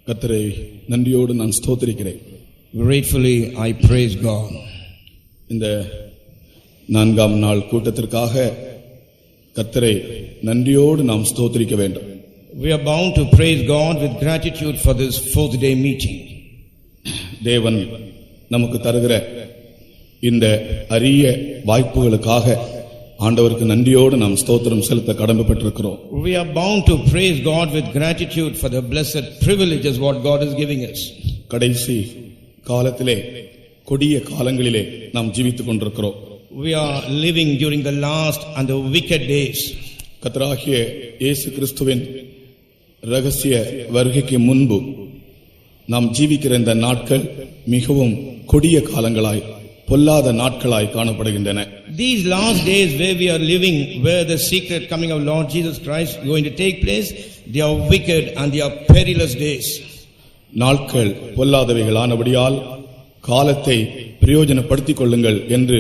கர்த்தரை நன்றியோடு நான் ஸ்தோத்திரிக்கிறேன். Gratefully I praise God. இந்த 4ஆம் நாள் கூட்டத்திற்காக கர்த்தரை நன்றியோடு நாம் ஸ்தோத்திரிக்க வேண்டும். We are bound to praise God with gratitude for this 4th day meeting. தேவன் நமக்கு தருகிற இந்த அரிய வாய்ப்புகளுக்காக ஆண்டவருக்கு நன்றியோடு நாம் ஸ்தோத்திரம் செலுத்த கடமைப்பட்டிருக்கிறோம். We are bound to praise God with gratitude for the blessed privileges what God is giving us. கடைசி காலத்திலே கொடிய காலங்களிலே நாம் ஜீவித்துக் கொண்டிருக்கிறோம். We are living during the last and the wicked days. கர்த்தராகிய இயேசு கிறிஸ்துவின் ரகசிய வருகைக்கு முன்பு நாம் ஜீவிக்கிற இந்த நாட்கள் மிகவும் கொடிய காலங்களாய் பொல்லாத நாட்களாய் காணப்படுகின்றன. These last days where we are living, where the secret coming of Lord Jesus Christ going to take place, they are wicked and they are perilous days. நாட்கள் பொல்லாதவைகளானபடியால் காலத்தை பிரயோஜனப்படுத்திக் கொள்ளுங்கள் என்று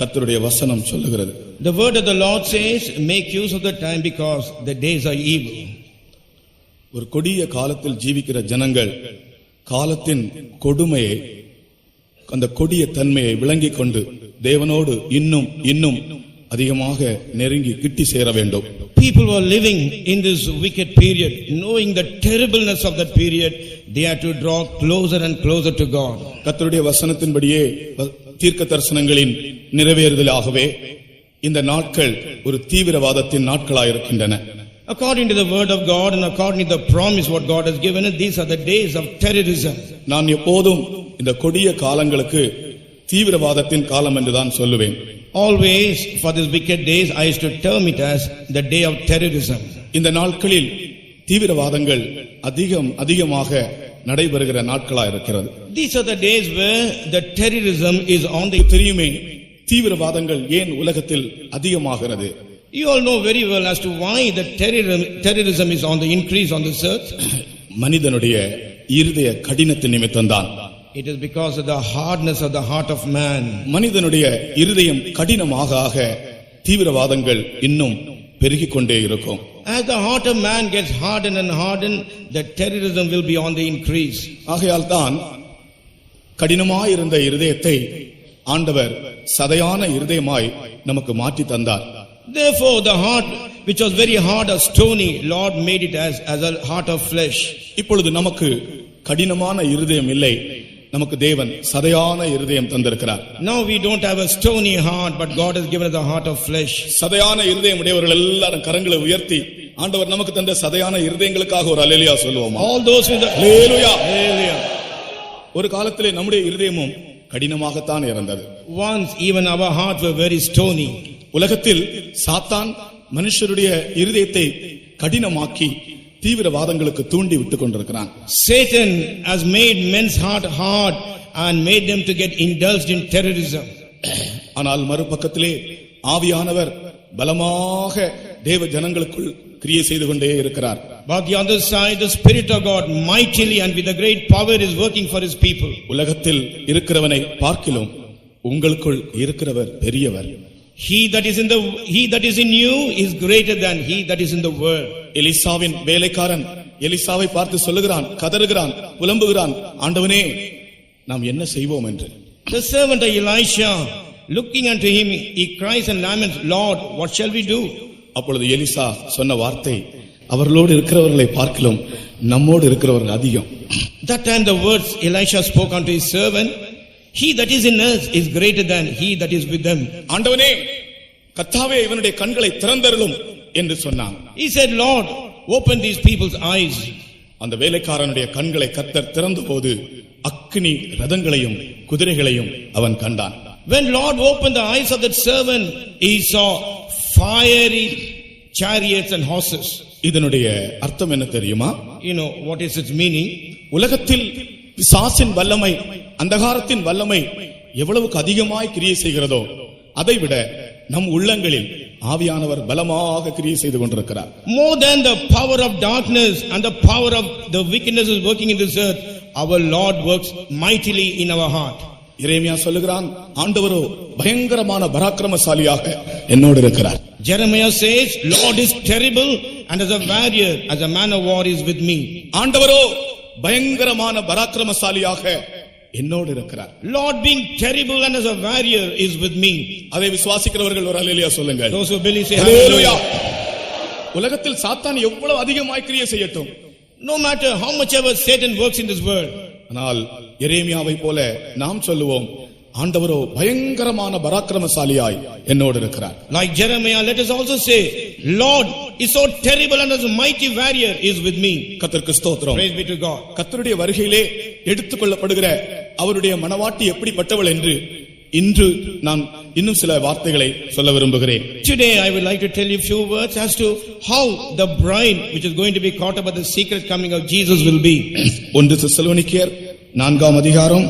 கர்த்தருடைய வசனம் சொல்லுகிறது. The word of the Lord says, make use of the time because the days are evil. ஒரு கொடிய காலத்தில் ஜீவிக்கிற ஜனங்கள் காலத்தின் கொடுமையை, அந்த கொடிய தன்மையை விளங்கிக் கொண்டு தேவனோடு இன்னும் அதிகமாக நெருங்கி கிட்டி சேர வேண்டும். People who are living in this wicked period, knowing the terribleness of that period, they have to draw closer and closer to God. கர்த்தருடைய வசனத்தின்படியே தீர்க்க தரிசனங்களின் நிறைவேறுதலாகவே இந்த நாட்கள் ஒரு தீவிரவாதத்தின் நாட்களாயிருக்கின்றன. According to the word of God and according to the promise what God has given us, these are the days of terrorism. நான் எப்போதும் இந்த கொடிய காலங்களுக்கு தீவிரவாதத்தின் காலம் என்றுதான் சொல்லுவேன். Always for these wicked days I used to term it as the day of terrorism. இந்த நாட்களில் தீவிரவாதங்கள் அதிகமாக நடைபெறுகிற நாட்களாக இருக்கிறது. These are the days where the terrorism is on the தெரியுமே தீவிரவாதங்கள் ஏன் உலகத்தில் அதிகமாகிறது? You all know very well as to why the terrorism is on the increase on this earth. மனிதனுடைய இருதய கடினத்தின் நிமித்தம்தான். It is because of the hardness of the heart of man. மனிதனுடைய இருதயம் கடினமாக ஆக தீவிரவாதங்கள் இன்னும் பெருகிக் கொண்டே இருக்கும். As the heart of man gets hardened and hardened, the terrorism will be on the increase. ஆகையால் தான் கடினமாயிருந்த இருதயத்தை ஆண்டவர் சதையான இருதயமாய் நமக்கு மாற்றி தந்தார். Therefore the heart which was very hard or stony, Lord made it as a heart of flesh. இப்பொழுது நமக்கு கடினமான இருதயம் இல்லை, நமக்கு தேவன் சதையான இருதயம் தந்திருக்கிறார். Now we don't have a stony heart, but God has given us a heart of flesh. சதையான இருதயம் உடையவர்கள் எல்லாரும் கரங்களை உயர்த்தி ஆண்டவர் நமக்கு தந்த சதையான இருதயங்களுக்காக ஒரு அல்லேலூயா சொல்லுவோமா? All those with the அல்லேலூயா. ஒரு காலத்திலே நம்முடைய இருதயமும் கடினமாகத்தான் இருந்தது. Once even our hearts were very stony. உலகத்தில் சாத்தான் மனுஷருடைய இருதயத்தை கடினமாக்கி தீவிரவாதங்களுக்கு தூண்டி விட்டுக் கொண்டிருக்கிறான். Satan has made men's heart hard and made them to get indulged in terrorism. ஆனால் மறுபக்கத்திலே ஆவியானவர் பலமாக தேவ ஜனங்களுக்குள் கிரியை செய்து கொண்டே இருக்கிறார். But the other side, the Spirit of God mightily and with a great power is working for His people. உலகத்தில் இருக்கிறவனை பார்க்கிலும் உங்களுக்குள் இருக்கிறவர் பெரியவர். He that is in you is greater than he that is in the world. எலிசாவின் வேலைக்காரன் எலிசாவை பார்த்து சொல்லுகிறான், கதறுகிறான், புலம்புகிறான், ஆண்டவனே நாம் என்ன செய்வோம் என்று. The servant of Elisha, looking unto him, he cries and laments, Lord, what shall we do? அப்பொழுது எலிசா சொன்ன வார்த்தை, அவர்களோடு இருக்கிறவர்களை பார்க்கிலும் நம்மோடு இருக்கிறவர்கள் அதிகம். That time the words Elisha spoke unto his servant, he that is in us is greater than he that is with them. ஆண்டவனே கர்த்தாவே இவனுடைய கண்களை திறந்தருளும் என்று சொன்னான். He said, Lord, open these people's eyes. அந்த வேலைக்காரனுடைய கண்களை கர்த்தர் திறந்தபோது அக்கினி ரதங்களையும் குதிரைகளையும் அவன் கண்டான். When Lord opened the eyes of that servant, he saw fiery chariots and horses. இதனுடைய அர்த்தம் என்ன தெரியுமா? You know what is its meaning? உலகத்தில் பிசாசின் வல்லமை, அந்தகாரத்தின் வல்லமை எவ்வளவுக்கு அதிகமாய் கிரியை செய்கிறதோ அதைவிட நம் உள்ளங்களில் ஆவியானவர் பலமாக கிரியை செய்து கொண்டிருக்கிறார். More than the power of darkness and the power of the wickedness is working in this earth, our Lord works mightily in our heart. எரேமியா சொல்லுகிறான், ஆண்டவரோ பயங்கரமான பராக்கிரமசாலியாக என்னோடு இருக்கிறார். Jeremiah says, Lord is terrible and as a warrior, as a man of war is with me. ஆண்டவரோ பயங்கரமான பராக்கிரமசாலியாக என்னோடு இருக்கிறார். Lord being terrible and as a warrior is with me. அதை விசுவாசிக்கிறவர்கள் ஒரு அல்லேலூயா சொல்லுங்க. Those who believe say ஹalleluya. உலகத்தில் சாத்தான் எவ்வளவு அதிகமாய் கிரியை செய்யட்டும், no matter how much ever Satan works in this world, ஆனால் எரேமியாவை போல நாம் சொல்லுவோம், ஆண்டவரோ பயங்கரமான பராக்கிரமசாலியாய் என்னோடு இருக்கிறார். Like Jeremiah, let us also say, Lord is so terrible and as a mighty warrior is with me. கர்த்தருக்கு ஸ்தோத்திரம். Praise be to God. கர்த்தருடைய வருகையிலே எடுத்துக்கொள்ளப்படுகிற அவருடைய மனவாட்டி எப்படிப்பட்டவள் என்று இன்று நான் இன்னும் சில வார்த்தைகளை சொல்ல விரும்புகிறேன். Today I would like to tell you a few words as to how the bride which is going to be caught up at the secret coming of Jesus will be. 1 தெசலோனிக்கேயர் 4ஆம் அதிகாரம்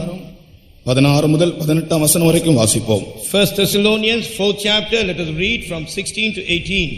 16 முதல் 18ஆம் வசனம் வரைக்கும் வாசிப்போம். 1 Thessalonians 4th chapter, let us read from 16 to 18.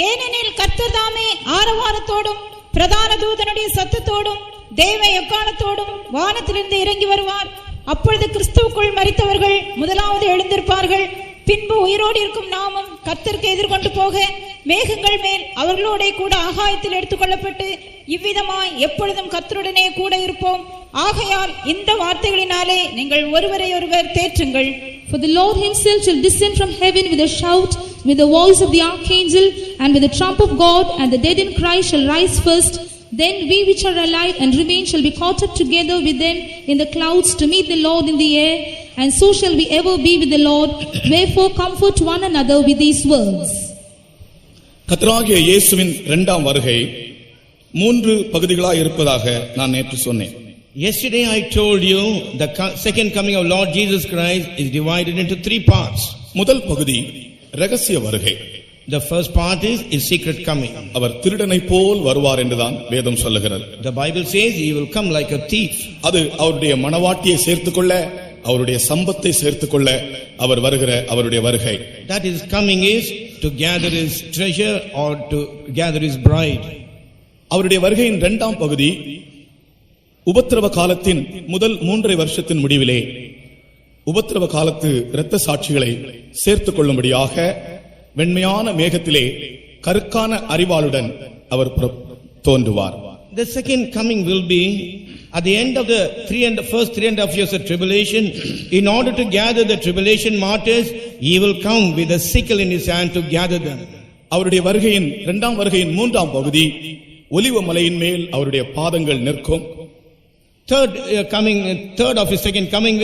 ஏனெனில் கர்த்தர் தாமே ஆரவாரத்தோடும் பிரதான தூதனுடைய சத்தத்தோடும் தேவ எக்காளத்தோடும் வானத்திலிருந்து இறங்கி வருவார். அப்பொழுது கிறிஸ்துவுக்குள் மரித்தவர்கள் முதலாவது எழுந்திருப்பார்கள். பின்பு உயிரோடு இருக்கும் நாமும் கர்த்தருக்கு எதிர்கொண்டு போக மேகங்கள் மேல் அவர்களோட கூட ஆகாயத்தில் எடுத்துக்கொள்ளப்பட்டு இவ்விதமாய் எப்பொழுதும் கர்த்தருடனே கூட இருப்போம். ஆகையால் இந்த வார்த்தைகளினாலே நீங்கள் ஒருவரை ஒருவர் தேற்றுங்கள். For the Lord himself shall descend from heaven with a shout, with the voice of the archangel, and with the trump of God, and the dead in Christ shall rise first. Then we which are alive and remain shall be caught up together with them in the clouds to meet the Lord in the air, and so shall we ever be with the Lord. Wherefore comfort one another with these words. கர்த்தராகிய இயேசுவின் இரண்டாம் வருகை 3 பகுதிகளாய் இருப்பதாக நான் நேற்று சொன்னேன். Yesterday I told you the second coming of Lord Jesus Christ is divided into 3 parts. முதல் பகுதி ரகசிய வருகை. The first part is secret coming. அவர் திருடனை போல் வருவார் என்றுதான் வேதம் சொல்லுகிறது. The Bible says he will come like a thief. அது அவருடைய மனவாட்டியை சேர்த்துக்கொள்ள, அவருடைய சம்பத்தை சேர்த்துக்கொள்ள அவர் வருகிற அவருடைய வருகை. That is coming is to gather his treasure or to gather his bride. அவருடைய வருகையின் இரண்டாம் பகுதி உபத்திரவ காலத்தின் முதல் 3.5 வருஷத்தின் முடிவிலே உபத்திரவ காலத்து இரத்த சாட்சிகளை சேர்த்துக் கொள்ளும்படியாக வெண்மையான மேகத்திலே கருக்கான அறிவாளுடன் அவர் தோன்றுவார். The second coming will be at the end of the first 3.5 years of tribulation. In order to gather the tribulation martyrs, he will come with a sickle in his hand to gather them. அவருடைய வருகையின் இரண்டாம் வருகையின் 3ஆம் பகுதி ஒலிவ மலையின் மேல் அவருடைய பாதங்கள் நிற்கும். Third of his second coming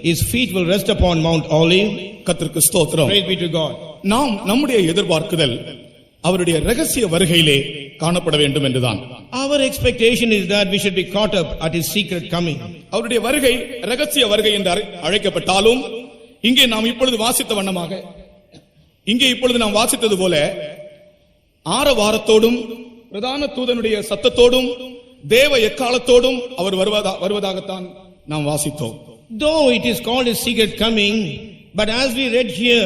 his feet will rest upon Mount Olive. கர்த்தருக்கு ஸ்தோத்திரம். Praise be to God. நாம் நம்முடைய எதிர்பார்க்குதல் அவருடைய ரகசிய வருகையிலே காணப்பட வேண்டும் என்றுதான். Our expectation is that we should be caught up at his secret coming. அவருடைய வருகை ரகசிய வருகை என்று அழைக்கப்பட்டாலும் இங்கே நாம் இப்பொழுது வாசித்த வண்ணமாக இங்கே இப்பொழுது நாம் வாசித்தது போல ஆரவாரத்தோடும் பிரதான தூதனுடைய சத்தத்தோடும் தேவ எக்காளத்தோடும் அவர் வருவதாகத்தான் நாம் வாசித்தோம். Though it is called a secret coming, but as we read here,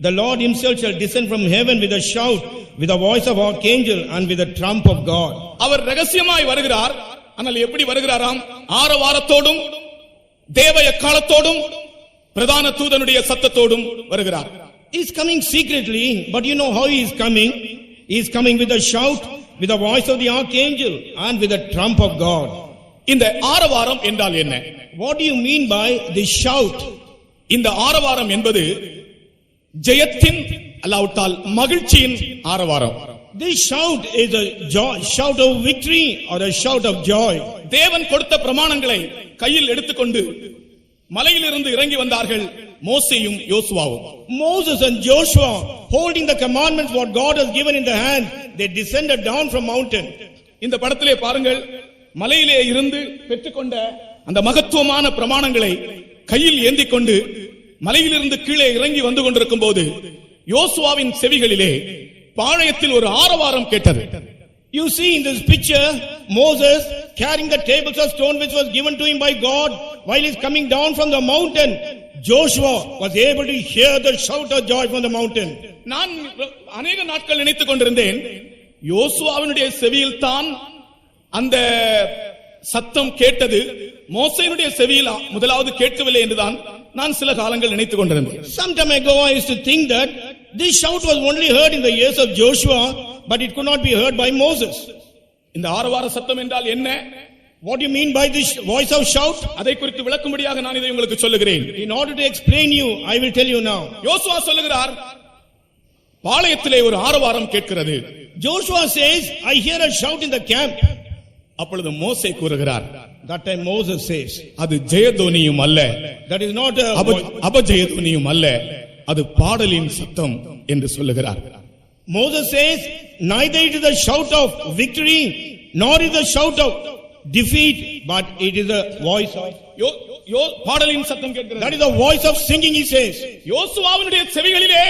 the Lord himself shall descend from heaven with a shout, with the voice of archangel and with the trump of God. அவர் ரகசியமாய் வருகிறார். ஆனால் எப்படி வருகிறாராம்? ஆரவாரத்தோடும் தேவ எக்காளத்தோடும் பிரதான தூதனுடைய சத்தத்தோடும் வருகிறார். He is coming secretly, but you know how he is coming? He is coming with a shout, with the voice of the archangel and with the trump of God. இந்த ஆரவாரம் என்றால் என்ன? What do you mean by the shout? இந்த ஆரவாரம் என்பது ஜெயத்தின் அல்லாவிட்டால் மகிழ்ச்சியின் ஆரவாரம். This shout is a shout of victory or a shout of joy. தேவன் கொடுத்த பிரமாணங்களை கையில் எடுத்துக்கொண்டு மலையிலிருந்து இறங்கி வந்தார்கள் மோசேயும் யோசுவாவும். Moses and Joshua holding the commandments what God has given in the hand, they descended down from mountain. இந்த படத்திலே பாருங்கள், மலையிலே இருந்து பெற்றுக்கொண்ட அந்த மகத்துவமான பிரமாணங்களை கையில் ஏந்திக் கொண்டு மலையிலிருந்து கீழே இறங்கி வந்து கொண்டிருக்கும் போது யோசுவாவின் செவிகளிலே பாளையத்தில் ஒரு ஆரவாரம் கேட்டது. You see in this picture Moses carrying the tables of stone which was given to him by God while he is coming down from the mountain. Joshua was able to hear the shout of joy from the mountain. நான் अनेक நாட்கள் நினைத்துக் கொண்டிருந்தேன், யோசுவாவினுடைய செவியில் தான் அந்த சத்தம் கேட்டது, மோசேயினுடைய செவியில் முதலாவது கேட்கவில்லை என்றுதான் நான் சில காலங்கள் நினைத்துக் கொண்டிருந்தேன். Some time ago I used to think that this shout was only heard in the ears of Joshua, but it could not be heard by Moses. இந்த ஆரவார சத்தம் என்றால் என்ன? What do you mean by this voice of shout? அதை குறித்து விளக்கும்படியாக நான் இதை உங்களுக்கு சொல்லுகிறேன். In order to explain you, I will tell you now. யோசுவா சொல்லுகிறார், பாளையத்திலே ஒரு ஆரவாரம் கேட்கிறது. Joshua says, I hear a shout in the camp. அப்பொழுது மோசே கூறுகிறார், That time Moses says, அது ஜெயதோனியும் அல்ல, that is not a அபஜெயதோனியும் அல்ல, அது பாடலின் சத்தம் என்று சொல்லுகிறார். Moses says, neither it is a shout of victory, nor is a shout of defeat, but it is a voice of பாடலின் சத்தம் கேட்கிறது. that is the voice of singing, he says. யோசுவாவினுடைய செவிகளிலே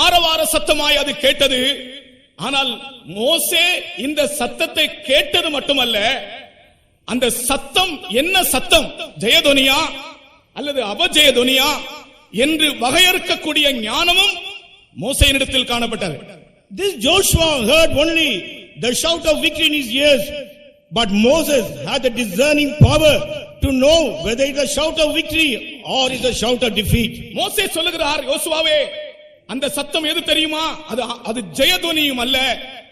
ஆரவார சத்தமாய் அது கேட்டது. ஆனால் மோசே இந்த சத்தத்தை கேட்டது மட்டுமல்ல, அந்த சத்தம் என்ன சத்தம், ஜெயதொனியா அல்லது அபஜெயதொனியா என்று வகையறுக்கக்கூடிய ஞானமும் மோசேயினிடத்தில் காணப்பட்டது. This Joshua heard only the shout of victory in his ears, but Moses had the discerning power to know whether it is a shout of victory or it is a shout of defeat. மோசே சொல்லுகிறார், யோசுவாவே, அந்த சத்தம் எது தெரியுமா? அது ஜெயதொனியும் அல்ல,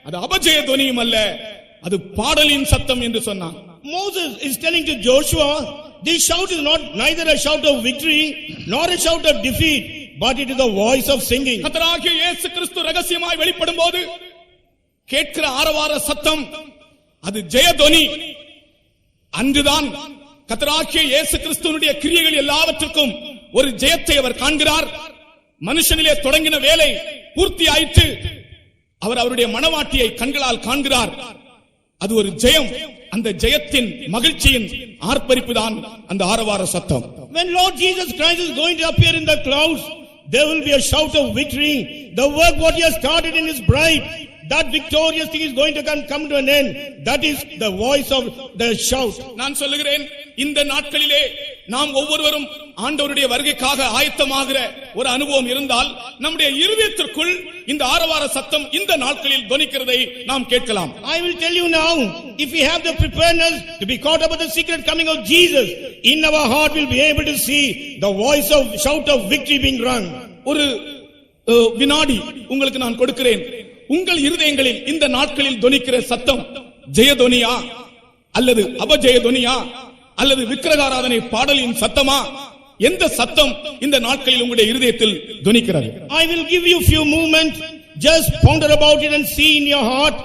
அது அபஜெயதொனியும் அல்ல, அது பாடலின் சத்தம் என்று சொன்னான். Moses is telling to Joshua, this shout is not neither a shout of victory nor a shout of defeat, but it is the voice of singing. கர்த்தராகிய இயேசு கிறிஸ்து ரகசியமாய் வெளிப்படும்போது கேட்கிற ஆரவார சத்தம் அது ஜெயதொனி. அன்றுதான் கர்த்தராகிய இயேசு கிறிஸ்துவினுடைய கிரியைகள் எல்லாவற்றுக்கும் ஒரு ஜெயத்தை அவர் காண்கிறார். மனுஷனிலே தொடங்கின வேலை பூர்த்தி ஆயிற்று. அவர் அவருடைய மனவாட்டியை கண்களால் காண்கிறார். அது ஒரு ஜெயம். அந்த ஜெயத்தின் மகிழ்ச்சியின் ஆர்ப்பரிப்பு தான் அந்த ஆரவார சத்தம். When Lord Jesus Christ is going to appear in the clouds, there will be a shout of victory. The work what he has started in his bride, that victorious thing is going to come to an end. That is the voice of the shout. நான் சொல்லுகிறேன், இந்த நாட்களிலே நாம் ஒவ்வொருவரும் ஆண்டவருடைய வருகைக்காக ஆயத்தமாகிற ஒரு அனுபவம் இருந்தால் நம்முடைய இருதயத்திற்குள் இந்த ஆரவார சத்தம் இந்த நாட்களில் தொனிக்கிறதை நாம் கேட்கலாம். I will tell you now, if we have the preparedness to be caught up with the secret coming of Jesus, in our heart we'll be able to see the voice of shout of victory being rung. ஒரு வினாடி உங்களுக்கு நான் கொடுக்கிறேன். உங்கள் இருதயங்களில் இந்த நாட்களில் தொனிக்கிற சத்தம் ஜெயதொனியா அல்லது அபஜெயதொனியா அல்லது விக்கிரகாராதனை பாடலின் சத்தமா? எந்த சத்தம் இந்த நாட்களில் உங்களுடைய இருதயத்தில் தொனிக்கிறது? I will give you few moments, just ponder about it and see in your heart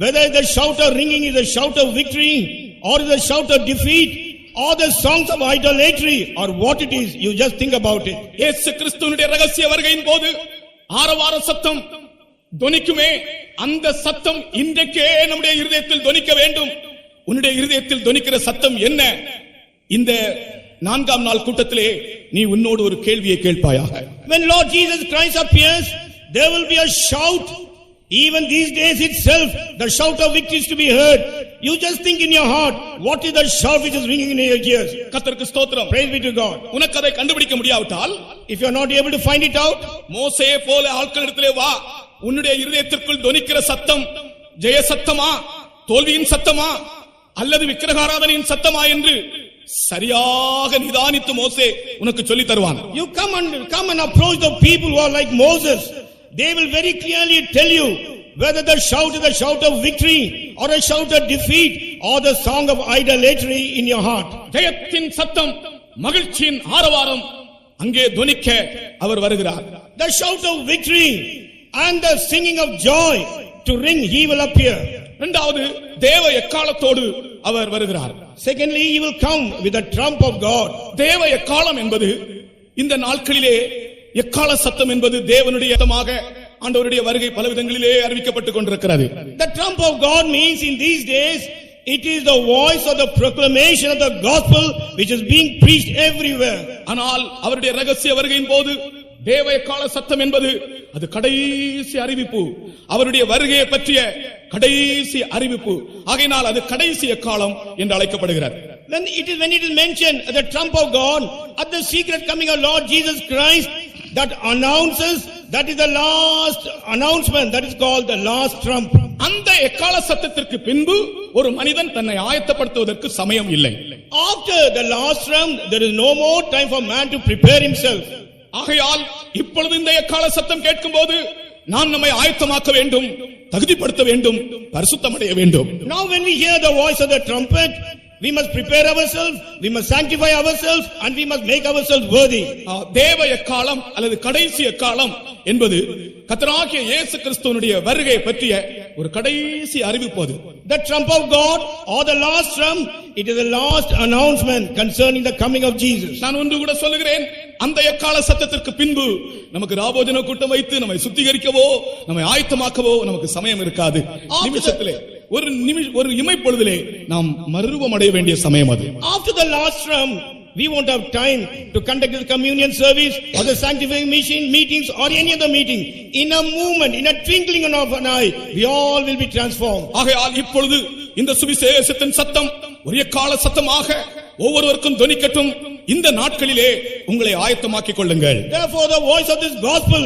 whether the shout of ringing is a shout of victory or is a shout of defeat or the songs of idolatry or what it is. You just think about it. இயேசு கிறிஸ்துவினுடைய ரகசிய வருகையின் போது ஆரவார சத்தம் தொனிக்குமே, அந்த சத்தம் இன்றைக்கே நம்முடைய இருதயத்தில் தொனிக்க வேண்டும். உன்னுடைய இருதயத்தில் தொனிக்கிற சத்தம் என்ன? இந்த 4ஆம் நாள் கூட்டத்திலே நீ உன்னோடு ஒரு கேள்வியை கேட்பாயாக. When Lord Jesus Christ appears, there will be a shout. Even these days itself, the shout of victory is to be heard. You just think in your heart, what is the shout which is ringing in your ears? கர்த்தருக்கு ஸ்தோத்திரம். Praise be to God. உனக்கு அதை கண்டுபிடிக்க முடியாவிட்டால், if you are not able to find it out, மோசே போல ஆட்களிடத்திலே வா. உன்னுடைய இருதயத்திற்குள் தொனிக்கிற சத்தம் ஜெய சத்தமா, தோல்வியின் சத்தமா அல்லது விக்கிரகாராதனையின் சத்தமா என்று சரியாக நிதானித்து மோசே உனக்கு சொல்லி தருவான். You come and approach the people who are like Moses. They will very clearly tell you whether the shout is a shout of victory or a shout of defeat or the song of idolatry in your heart. ஜெயத்தின் சத்தம், மகிழ்ச்சியின் ஆரவாரம் அங்கே தொனிக்க அவர் வருகிறார். The shout of victory and the singing of joy to ring, he will appear. இரண்டாவது, தேவ எக்காலத்தோடு அவர் வருகிறார். Secondly, he will come with the trump of God. தேவ எக்காலம் என்பது இந்த நாட்களிலே எக்கால சத்தம் என்பது தேவனுடைய சத்தமாக ஆண்டவருடைய வருகை பலவிதங்களிலே அறிவிக்கப்பட்டுக் கொண்டிருக்கிறது. The trump of God means in these days it is the voice of the proclamation of the gospel which is being preached everywhere. ஆனால் அவருடைய ரகசிய வருகையின் போது தேவ எக்கால சத்தம் என்பது அது கடைசி அறிவிப்பு, அவருடைய வருகையை பற்றிய கடைசி அறிவிப்பு. ஆகையினால் அது கடைசி எக்காலம் என்று அழைக்கப்படுகிறது. When it is mentioned the trump of God at the secret coming of Lord Jesus Christ, that announces, that is the last announcement, that is called the last trump. அந்த எக்கால சத்தத்திற்கு பின்பு ஒரு மனிதன் தன்னை ஆயத்தப்படுத்துவதற்கு சமயம் இல்லை. After the last trump there is no more time for man to prepare himself. ஆகையால் இப்பொழுது இந்த எக்கால சத்தம் கேட்கும் போது நாம் நம்மை ஆயத்தமாக்க வேண்டும். தகுதிப்படுத்த வேண்டும், பரிசுத்தமடைய வேண்டும். Now when we hear the voice of the trumpet, we must prepare ourselves, we must sanctify ourselves, and we must make ourselves worthy. தேவ எக்காலம் அல்லது கடைசி எக்காலம் என்பது கர்த்தராகிய இயேசு கிறிஸ்துவினுடைய வருகை பற்றிய ஒரு கடைசி அறிவிப்பு. அது The trump of God or the last trump, it is the last announcement concerning the coming of Jesus. நான் ஒன்று கூட சொல்லுகிறேன், அந்த எக்கால சத்தத்திற்கு பின்பு நமக்கு ராபோஜன கூட்டம் வைத்து நம்மை சுத்திகரிக்கவோ நம்மை ஆயத்தமாக்கவோ நமக்கு சமயம் இருக்காது. நிமிஷத்திலே ஒரு இமைப்பொழுதிலே நாம் மறுரூபம் அடைய வேண்டிய சமயம் அது. After the last trump, we won't have time to conduct the communion service or the sanctifying meetings or any other meeting. In a moment, in a twinkling of an eye, we all will be transformed. ஆகையால் இப்பொழுது இந்த சுவிசேஷத்தின் சத்தம் ஒரு எக்கால சத்தமாக ஒவ்வொருவருக்கும் தொனிக்கட்டும். இந்த நாட்களிலே உங்களை ஆயத்தமாக்கிக் கொள்ளுங்கள். Therefore the voice of this gospel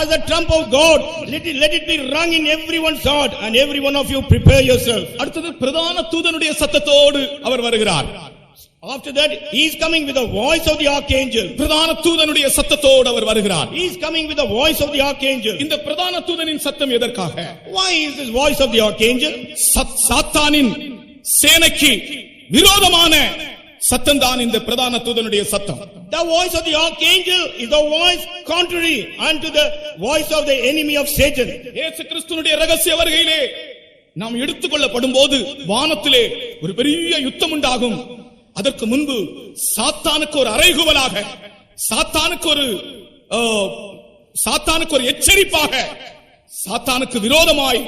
as a trump of God, let it be rung in everyone's heart, and every one of you prepare yourself. அடுத்தது பிரதான தூதனுடைய சத்தத்தோடு அவர் வருகிறார். After that he is coming with the voice of the archangel. பிரதான தூதனுடைய சத்தத்தோடு அவர் வருகிறார். He is coming with the voice of the archangel. இந்த பிரதான தூதனின் சத்தம் எதற்காக? Why is this voice of the archangel? சாத்தானின் சேனைக்கு விரோதமான சத்தம்தான் இந்த பிரதான தூதனுடைய சத்தம். The voice of the archangel is the voice contrary unto the voice of the enemy of Satan. இயேசு கிறிஸ்துவினுடைய ரகசிய வருகையிலே நாம் எடுத்துக்கொள்ளப்படும் போது வானத்திலே ஒரு பெரிய யுத்தம் உண்டாகும். அதற்கு முன்பு சாத்தானுக்கு ஒரு அறைகூவலாக, சாத்தானுக்கு ஒரு எச்சரிப்பாக, சாத்தானுக்கு விரோதமாய்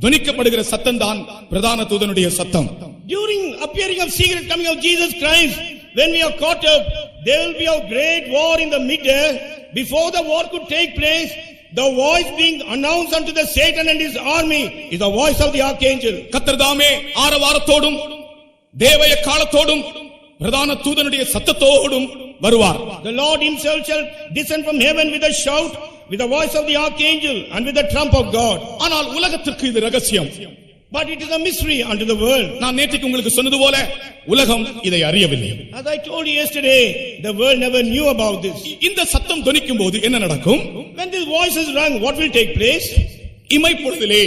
துணிக்கப்படுகிற சத்தம் தான் பிரதான தூதனுடைய சத்தம். During appearing of secret coming of Jesus Christ, when we are caught up, there will be a great war in the midair. Before the war could take place, the voice being announced unto the Satan and his army is the voice of the archangel. கர்த்தர் தாமே ஆரவாரத்தோடும் தேவ எக்காலத்தோடும் பிரதான தூதனுடைய சத்தத்தோடும் வருவார். The Lord himself shall descend from heaven with a shout, with the voice of the archangel, and with the trump of God. ஆனால் உலகத்திற்கு இது ரகசியம். But it is a mystery unto the world. நான் நேற்றுக்கு உங்களுக்கு சொன்னது போல உலகம் இதை அறியவில்லை. As I told you yesterday, the world never knew about this. இந்த சத்தம் தொனிக்கும் போது என்ன நடக்கும்? When this voice is rung, what will take place? இமைப்பொழுதிலே,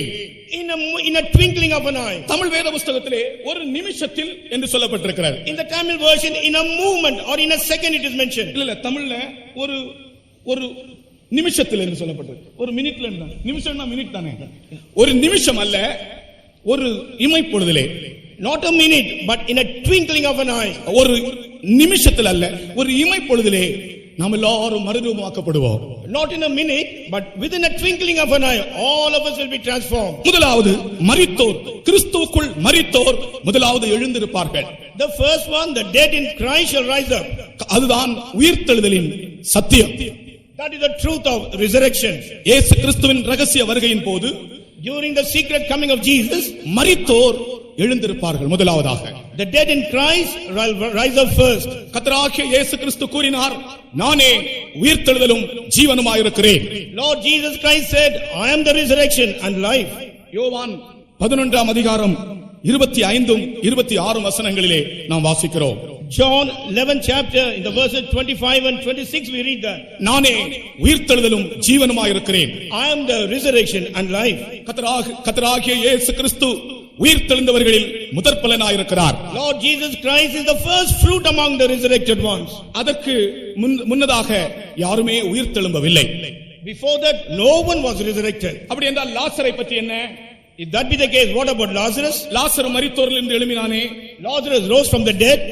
in a twinkling of an eye. Tamil வேத புத்தகத்திலே ஒரு நிமிஷத்தில் என்று சொல்லப்பட்டிருக்கிறது. In the Tamil version, in a moment or in a second it is mentioned. இல்ல தமிழ்ல ஒரு நிமிஷத்தில் என்று சொல்லப்பட்டிருக்கு. ஒரு மினிட்ல என்ன? நிமிஷம்னா மினிட் தானே. ஒரு நிமிஷம் அல்ல, ஒரு இமைப்பொழுதிலே. Not a minute, but in a twinkling of an eye. ஒரு நிமிஷத்தில் அல்ல, ஒரு இமைப்பொழுதிலே நாம் எல்லாரும் மறுரூபமாக்கப்படுவோம். Not in a minute, but within a twinkling of an eye, all of us will be transformed. முதலாவது மரித்தோர், கிறிஸ்துவுக்குள் மரித்தோர் முதலாவது எழுந்திருப்பார்கள். The first one, the dead in Christ shall rise up. அதுதான் உயிர்த்தெழுதலின் சத்தியம். That is the truth of resurrection. இயேசு கிறிஸ்துவின் ரகசிய வருகையின் போது, during the secret coming of Jesus, மரித்தோர் எழுந்திருப்பார்கள் முதலாவதாக. The dead in Christ rise up first. கர்த்தராகிய இயேசு கிறிஸ்து கூறினார், நானே உயிர்த்தெழுதலும் ஜீவனுமாயிருக்கிறேன். Lord Jesus Christ said, I am the resurrection and life. யோவான் 11ஆம் அதிகாரம் 25 26 வசனங்களிலே நாம் வாசிக்கிறோம். John 11th chapter, in the verses 25 and 26 we read that. நானே உயிர்த்தெழுதலும் ஜீவனுமாயிருக்கிறேன். I am the resurrection and life. கர்த்தராகிய இயேசு கிறிஸ்து உயிர்த்தெழுந்தவர்களில் முதற்பலனாயிருக்கிறார். Lord Jesus Christ is the first fruit among the resurrected ones. அதற்கு முன்னதாக யாருமே உயிர்த்தெழும்பவில்லை. Before that no one was resurrected. அப்படி என்றால் லாசரை பற்றி என்ன? If that be the case, what about Lazarus? லாசரு மரித்தோரிலிருந்து எழும்பினானே. Lazarus rose from the dead.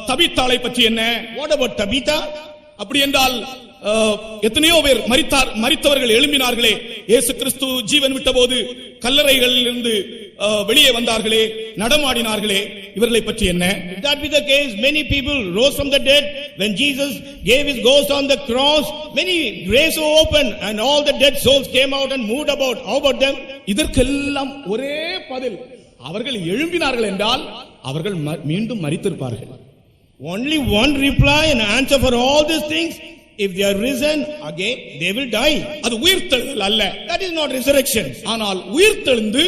தபீத்தாளை பற்றி என்ன? What about Tabitha? அப்படி என்றால் எத்தனையோ பேர் மரித்தவர்கள் எழும்பினார்களே. இயேசு கிறிஸ்து ஜீவன் விட்டபோது கல்லறைகளிலிருந்து வெளியே வந்தார்களே, நடமாடினார்களே, இவர்களை பற்றி என்ன? If that be the case, many people rose from the dead. When Jesus gave his ghost on the cross, many graves were opened and all the dead souls came out and moved about. How about them? இதற்கெல்லாம் ஒரே பதில், அவர்கள் எழும்பினார்கள் என்றால் அவர்கள் மீண்டும் மரித்திருப்பார்கள். Only one reply and answer for all these things. If they are risen again, they will die. அது உயிர்த்தெழுதல் அல்ல. That is not resurrection. ஆனால் உயிர்த்தெழுந்து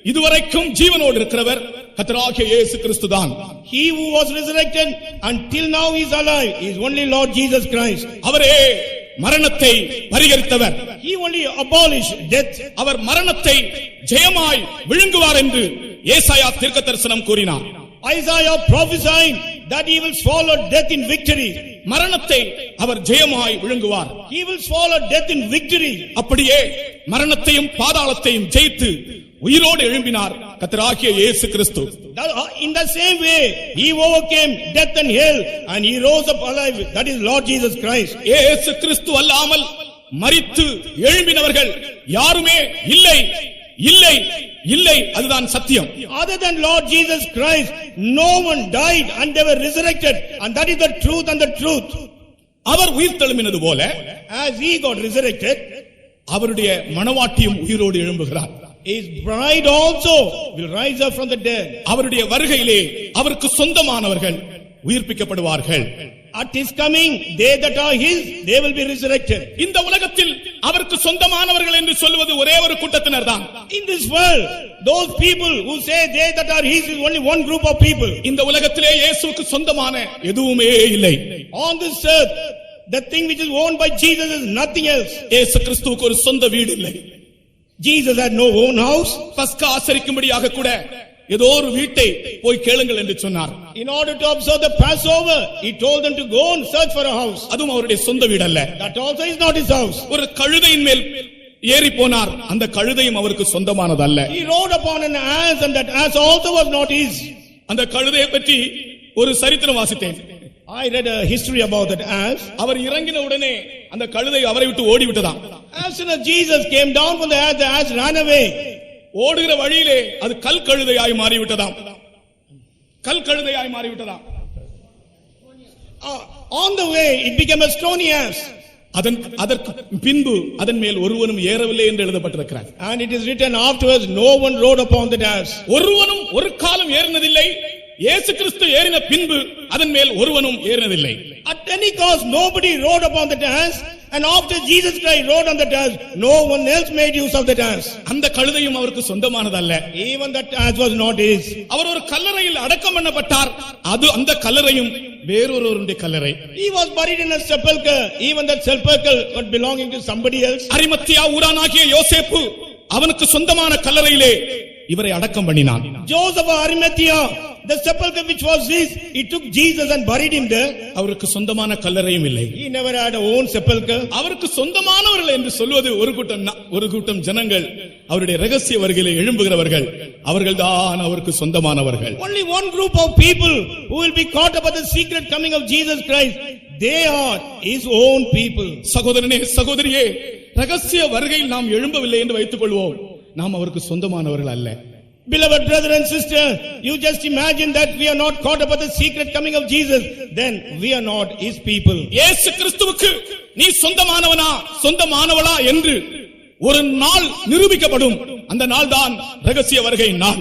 இதுவரைக்கும் ஜீவனோடு இருக்கிறவர் கர்த்தராகிய இயேசு கிறிஸ்துதான். He who was resurrected until now is alive is only Lord Jesus Christ. அவரே மரணத்தை பரிகரித்தவர். He only abolished death. அவர் மரணத்தை ஜெயமாய் விழுங்குவார் என்று ஏசாயா தீர்க்கதரிசனம் கூறினார். Isaiah prophesied that he will swallow death in victory. மரணத்தை அவர் ஜெயமாய் விழுங்குவார். He will swallow death in victory. அப்படியே மரணத்தையும் பாதாளத்தையும் ஜெயித்து உயிரோடு எழும்பினார் கர்த்தராகிய இயேசு கிறிஸ்து. In the same way, he overcame death and hell and he rose up alive. That is Lord Jesus Christ. இயேசு கிறிஸ்து அல்லாமல் மரித்து எழும்பினவர்கள் யாருமே இல்லை இல்லை இல்லை, அதுதான் சத்தியம். Other than Lord Jesus Christ, no one died and they were resurrected, and that is the truth and the truth. அவர் உயிர் தெழும்பினது போல as he got resurrected, அவருடைய மணவாட்டியும் உயிரோடு எழும்புகிறார். his bride also will rise up from the dead. அவருடைய வருகையிலே அவருக்கு சொந்தமானவர்கள் உயிர்ப்பிக்கப்படுவார்கள். At his coming, they that are his, they will be resurrected. இந்த உலகத்தில் அவருக்கு சொந்தமானவர்கள் என்று சொல்வது ஒரே ஒரு கூட்டத்தினர் தான். In this world, those people who say they that are his is only one group of people. இந்த உலகத்திலே இயேசுவுக்கு சொந்தமான எதுவுமே இல்லை. On this earth, the thing which is owned by Jesus is nothing else. இயேசு கிறிஸ்துவுக்கு ஒரு சொந்த வீடு இல்லை. Jesus had no own house. பஸ்கா ஆசரிக்கும்படியாக கூட ஏதோ ஒரு வீட்டை போய் கேளுங்கள் என்று சொன்னார். In order to observe the Passover, he told them to go and search for a house. அதுவும் அவருடைய சொந்த வீடு அல்ல. That also is not his house. ஒரு கழுதையின் மேல் ஏறி போனார். அந்த கழுதையும் அவருக்கு சொந்தமானது அல்ல. He rode upon an ass and that ass also was not his. அந்த கழுதையை பற்றி ஒரு சரித்திரம் வாசித்தேன். I read a history about that ass. அவர் இறங்கின உடனே அந்த கழுதை அவரை விட்டு ஓடி விட்டதாம். As soon as Jesus came down from the ass ran away. ஓடுகிற வழியிலே அது கல் கழுதையாய் மாறிவிட்டதாம். கல் கழுதையாய் மாறிவிட்டதாம். On the way it became a stony ass. அதற்கு பின்பு அதன் மேல் ஒருவனும் ஏறவில்லை என்று எழுதப்பட்டிருக்கிறது. And it is written afterwards, no one rode upon that ass. ஒருவனும் ஒரு காலம் ஏறினதில்லை. இயேசு கிறிஸ்து ஏறின பின்பு அதன் மேல் ஒருவனும் ஏறினதில்லை. At any cost, nobody rode upon that ass. And after Jesus Christ rode on that ass, no one else made use of that ass. அந்த கழுதையும் அவருக்கு சொந்தமானதல்ல. Even that ass was not his. அவர் ஒரு கல்லறையில் அடக்கம் பண்ணப்பட்டார். அது அந்த கல்லறையும் வேறொருவருடைய கல்லறை. He was buried in a sepulchre. Even that sepulchre was belonging to somebody else. Arimathea ஊரானாகிய யோசேப்பு அவனுக்கு சொந்தமான கல்லறையிலே இவரை அடக்கம் பண்ணினான். Joseph of Arimathea, the sepulchre which was his, he took Jesus and buried him there. அவருக்கு சொந்தமான கல்லறையும் இல்லை. He never had a own sepulchre. அவருக்கு சொந்தமானவர்கள் என்று சொல்வது ஒரு கூட்டம் ஜனங்கள், அவருடைய ரகசிய வருகையிலே எழும்புகிறவர்கள், அவர்கள்தான் அவருக்கு சொந்தமானவர்கள். Only one group of people who will be caught up at the secret coming of Jesus Christ, they are his own people. சகோதரனே சகோதரியே, ரகசிய வருகையில் நாம் எழும்பவில்லை என்று வைத்துக் கொள்வோம், நாம் அவருக்கு சொந்தமானவர்கள் அல்ல. Beloved brother and sister, you just imagine that we are not caught up at the secret coming of Jesus, then we are not his people. இயேசு கிறிஸ்துவுக்கு நீ சொந்தமானவனா சொந்தமானவளா என்று ஒரு நாள் நிரூபிக்கப்படும். அந்த நாள் தான் ரகசிய வருகை நாள்.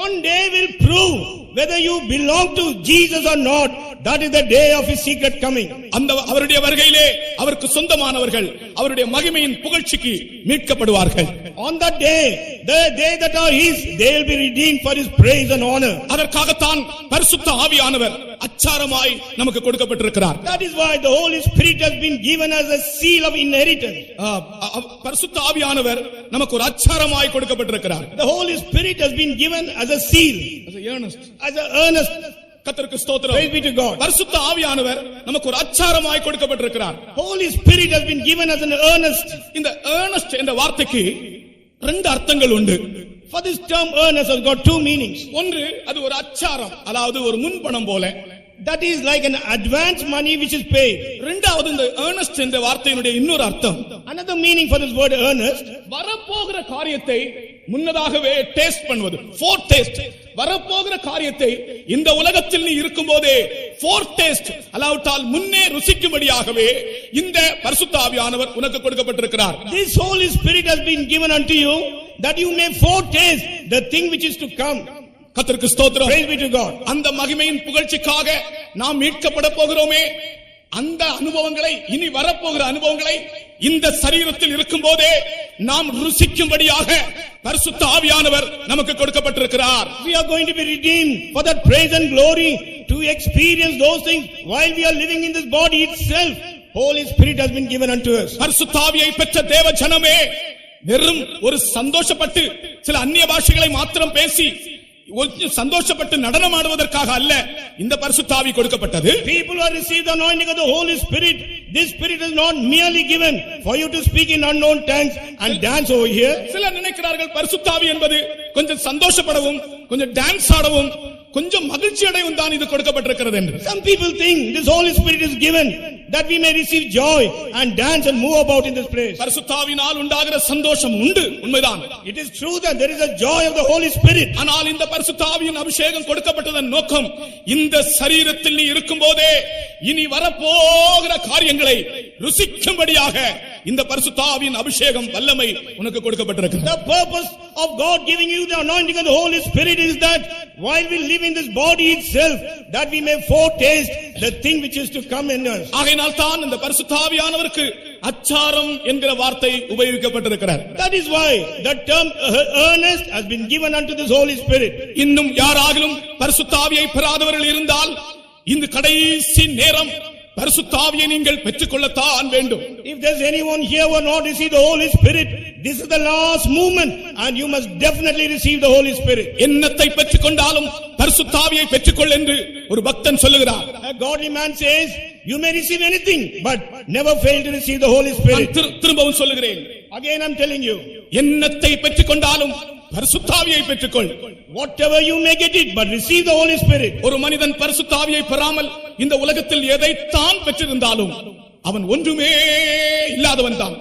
One day will prove whether you belong to Jesus or not. That is the day of his secret coming. அந்த அவருடைய வருகையிலே அவருக்கு சொந்தமானவர்கள் அவருடைய மகிமையின் புகழ்ச்சிக்கு மீட்கப்படுவார்கள். On that day, they that are his, they will be redeemed for his praise and honor. அதற்காகத்தான் பரிசுத்த ஆவியானவர் அச்சாரமாய் நமக்கு கொடுக்கப்பட்டிருக்கிறார். That is why the Holy Spirit has been given as a seal of inheritance. பரிசுத்த ஆவியானவர் நமக்கு ஒரு அச்சாரமாய் கொடுக்கப்பட்டிருக்கிறார். The Holy Spirit has been given as a seal, as an earnest. கர்த்தருக்கு ஸ்தோத்திரம். Praise be to God. பரிசுத்த ஆவியானவர் நமக்கு ஒரு அச்சாரமாய் கொடுக்கப்பட்டிருக்கிறார். Holy Spirit has been given as an earnest. இந்த earnest என்ற வார்த்தைக்கு ரெண்டு அர்த்தங்கள் உண்டு. For this term earnest has got two meanings. ஒன்று, அது ஒரு அச்சாரம், அதாவது ஒரு முன்பணம் போல. That is like an advance money which is paid. இரண்டாவது, இந்த earnest என்ற வார்த்தையினுடைய இன்னொரு அர்த்தம், Another meaning for this word earnest, வரப்போகிற காரியத்தை முன்னதாகவே டேஸ்ட் பண்ணுவது. Four taste. வரப்போகிற காரியத்தை இந்த உலகத்தில் நீ இருக்கும்போதே ஃபோர் டேஸ்ட் அல்லாவிட்டால் முன்னே ருசிக்கும்படியாகவே இந்த பரிசுத்த ஆவியானவர் உனக்கு கொடுக்கப்பட்டிருக்கிறார். This Holy Spirit has been given unto you that you may foretaste the thing which is to come. கர்த்தருக்கு ஸ்தோத்திரம். Praise be to God. அந்த மகிமையின் புகழ்ச்சிக்காக நாம் மீட்கப்பட போகிறோமே, அந்த அனுபவங்களை, இனி வரப்போகிற அனுபவங்களை இந்த சரீரத்தில் இருக்கும் போதே நாம் ருசிக்கும்படியாக பரிசுத்த ஆவியானவர் நமக்கு கொடுக்கப்பட்டிருக்கிறார். We are going to be redeemed for that praise and glory to experience those things while we are living in this body itself. Holy Spirit has been given unto us. பரிசுத்தாவியை பெற்ற தேவ ஜனமே வெறும் ஒரு சந்தோஷப்பட்டு சில அந்நிய பாஷைகளை மாத்திரம் பேசி சந்தோஷப்பட்டு நடனமாடுவதற்காக அல்ல இந்த பரிசுத்தாவி கொடுக்கப்பட்டது. People who have received the anointing of the Holy Spirit, this Spirit is not merely given for you to speak in unknown tongues and dance over here. சிலர் நினைக்கிறார்கள் பரிசுத்தாவி என்பது கொஞ்சம் சந்தோஷப்படவும் கொஞ்சம் டான்ஸ் ஆடவும் கொஞ்சம் மகிழ்ச்சி அடையவும் தான் இது கொடுக்கப்பட்டிருக்கிறது என்று. Some people think this Holy Spirit is given that we may receive joy and dance and move about in this place. பரிசுத்தாவினால் உண்டாகிற சந்தோஷம் உண்டு, உண்மைதான். It is true that there is a joy of the Holy Spirit. ஆனால் இந்த பரிசுத்தாவியின் அபிஷேகம் கொடுக்கப்பட்டதன் நோக்கம் இந்த சரீரத்தில் நீ இருக்கும்போதே இனி வரப்போகிற காரியங்களை ருசிக்கும்படியாக இந்த பரிசுத்தாவியின் அபிஷேகம் வல்லமை உனக்கு கொடுக்கப்பட்டிருக்கிறது. The purpose of God giving you the anointing of the Holy Spirit is that while we live in this body itself, that we may foretaste the thing which is to come in us. ஆகையினால் தான் இந்த பரிசுத்தாவியானவருக்கு அச்சாரம் என்கிற வார்த்தை உபயோகிக்கப்பட்டிருக்கிறார். That is why the term earnest has been given unto this Holy Spirit. இன்னும் யாராகிலும் பரிசுத்தாவியை பெறாதவர்கள் இருந்தால் இந்த கடைசி நேரம் பரிசுத்தாவியை நீங்கள் பெற்றுக்கொள்ளத்தான் வேண்டும். If there's anyone here who has not received the Holy Spirit, this is the last moment and you must definitely receive the Holy Spirit. என்னத்தை பெற்றுக்கொண்டாலும் பரிசுத்தாவியை பெற்றுக்கொள் என்று ஒரு பக்தன் சொல்லுகிறார். A godly man says you may receive anything but never fail to receive the Holy Spirit. திரும்பவும் சொல்லுகிறேன், again I'm telling you, என்னத்தை பெற்றுக்கொண்டாலும் பரிசுத்தாவியை பெற்றுக்கொள். whatever you may get it but receive the Holy Spirit. ஒரு மனிதன் பரிசுத்தாவியை பெறாமல் இந்த உலகத்தில் எதைத்தான் பெற்றிருந்தாலும் அவன் ஒன்றுமே இல்லாதவன் தான்.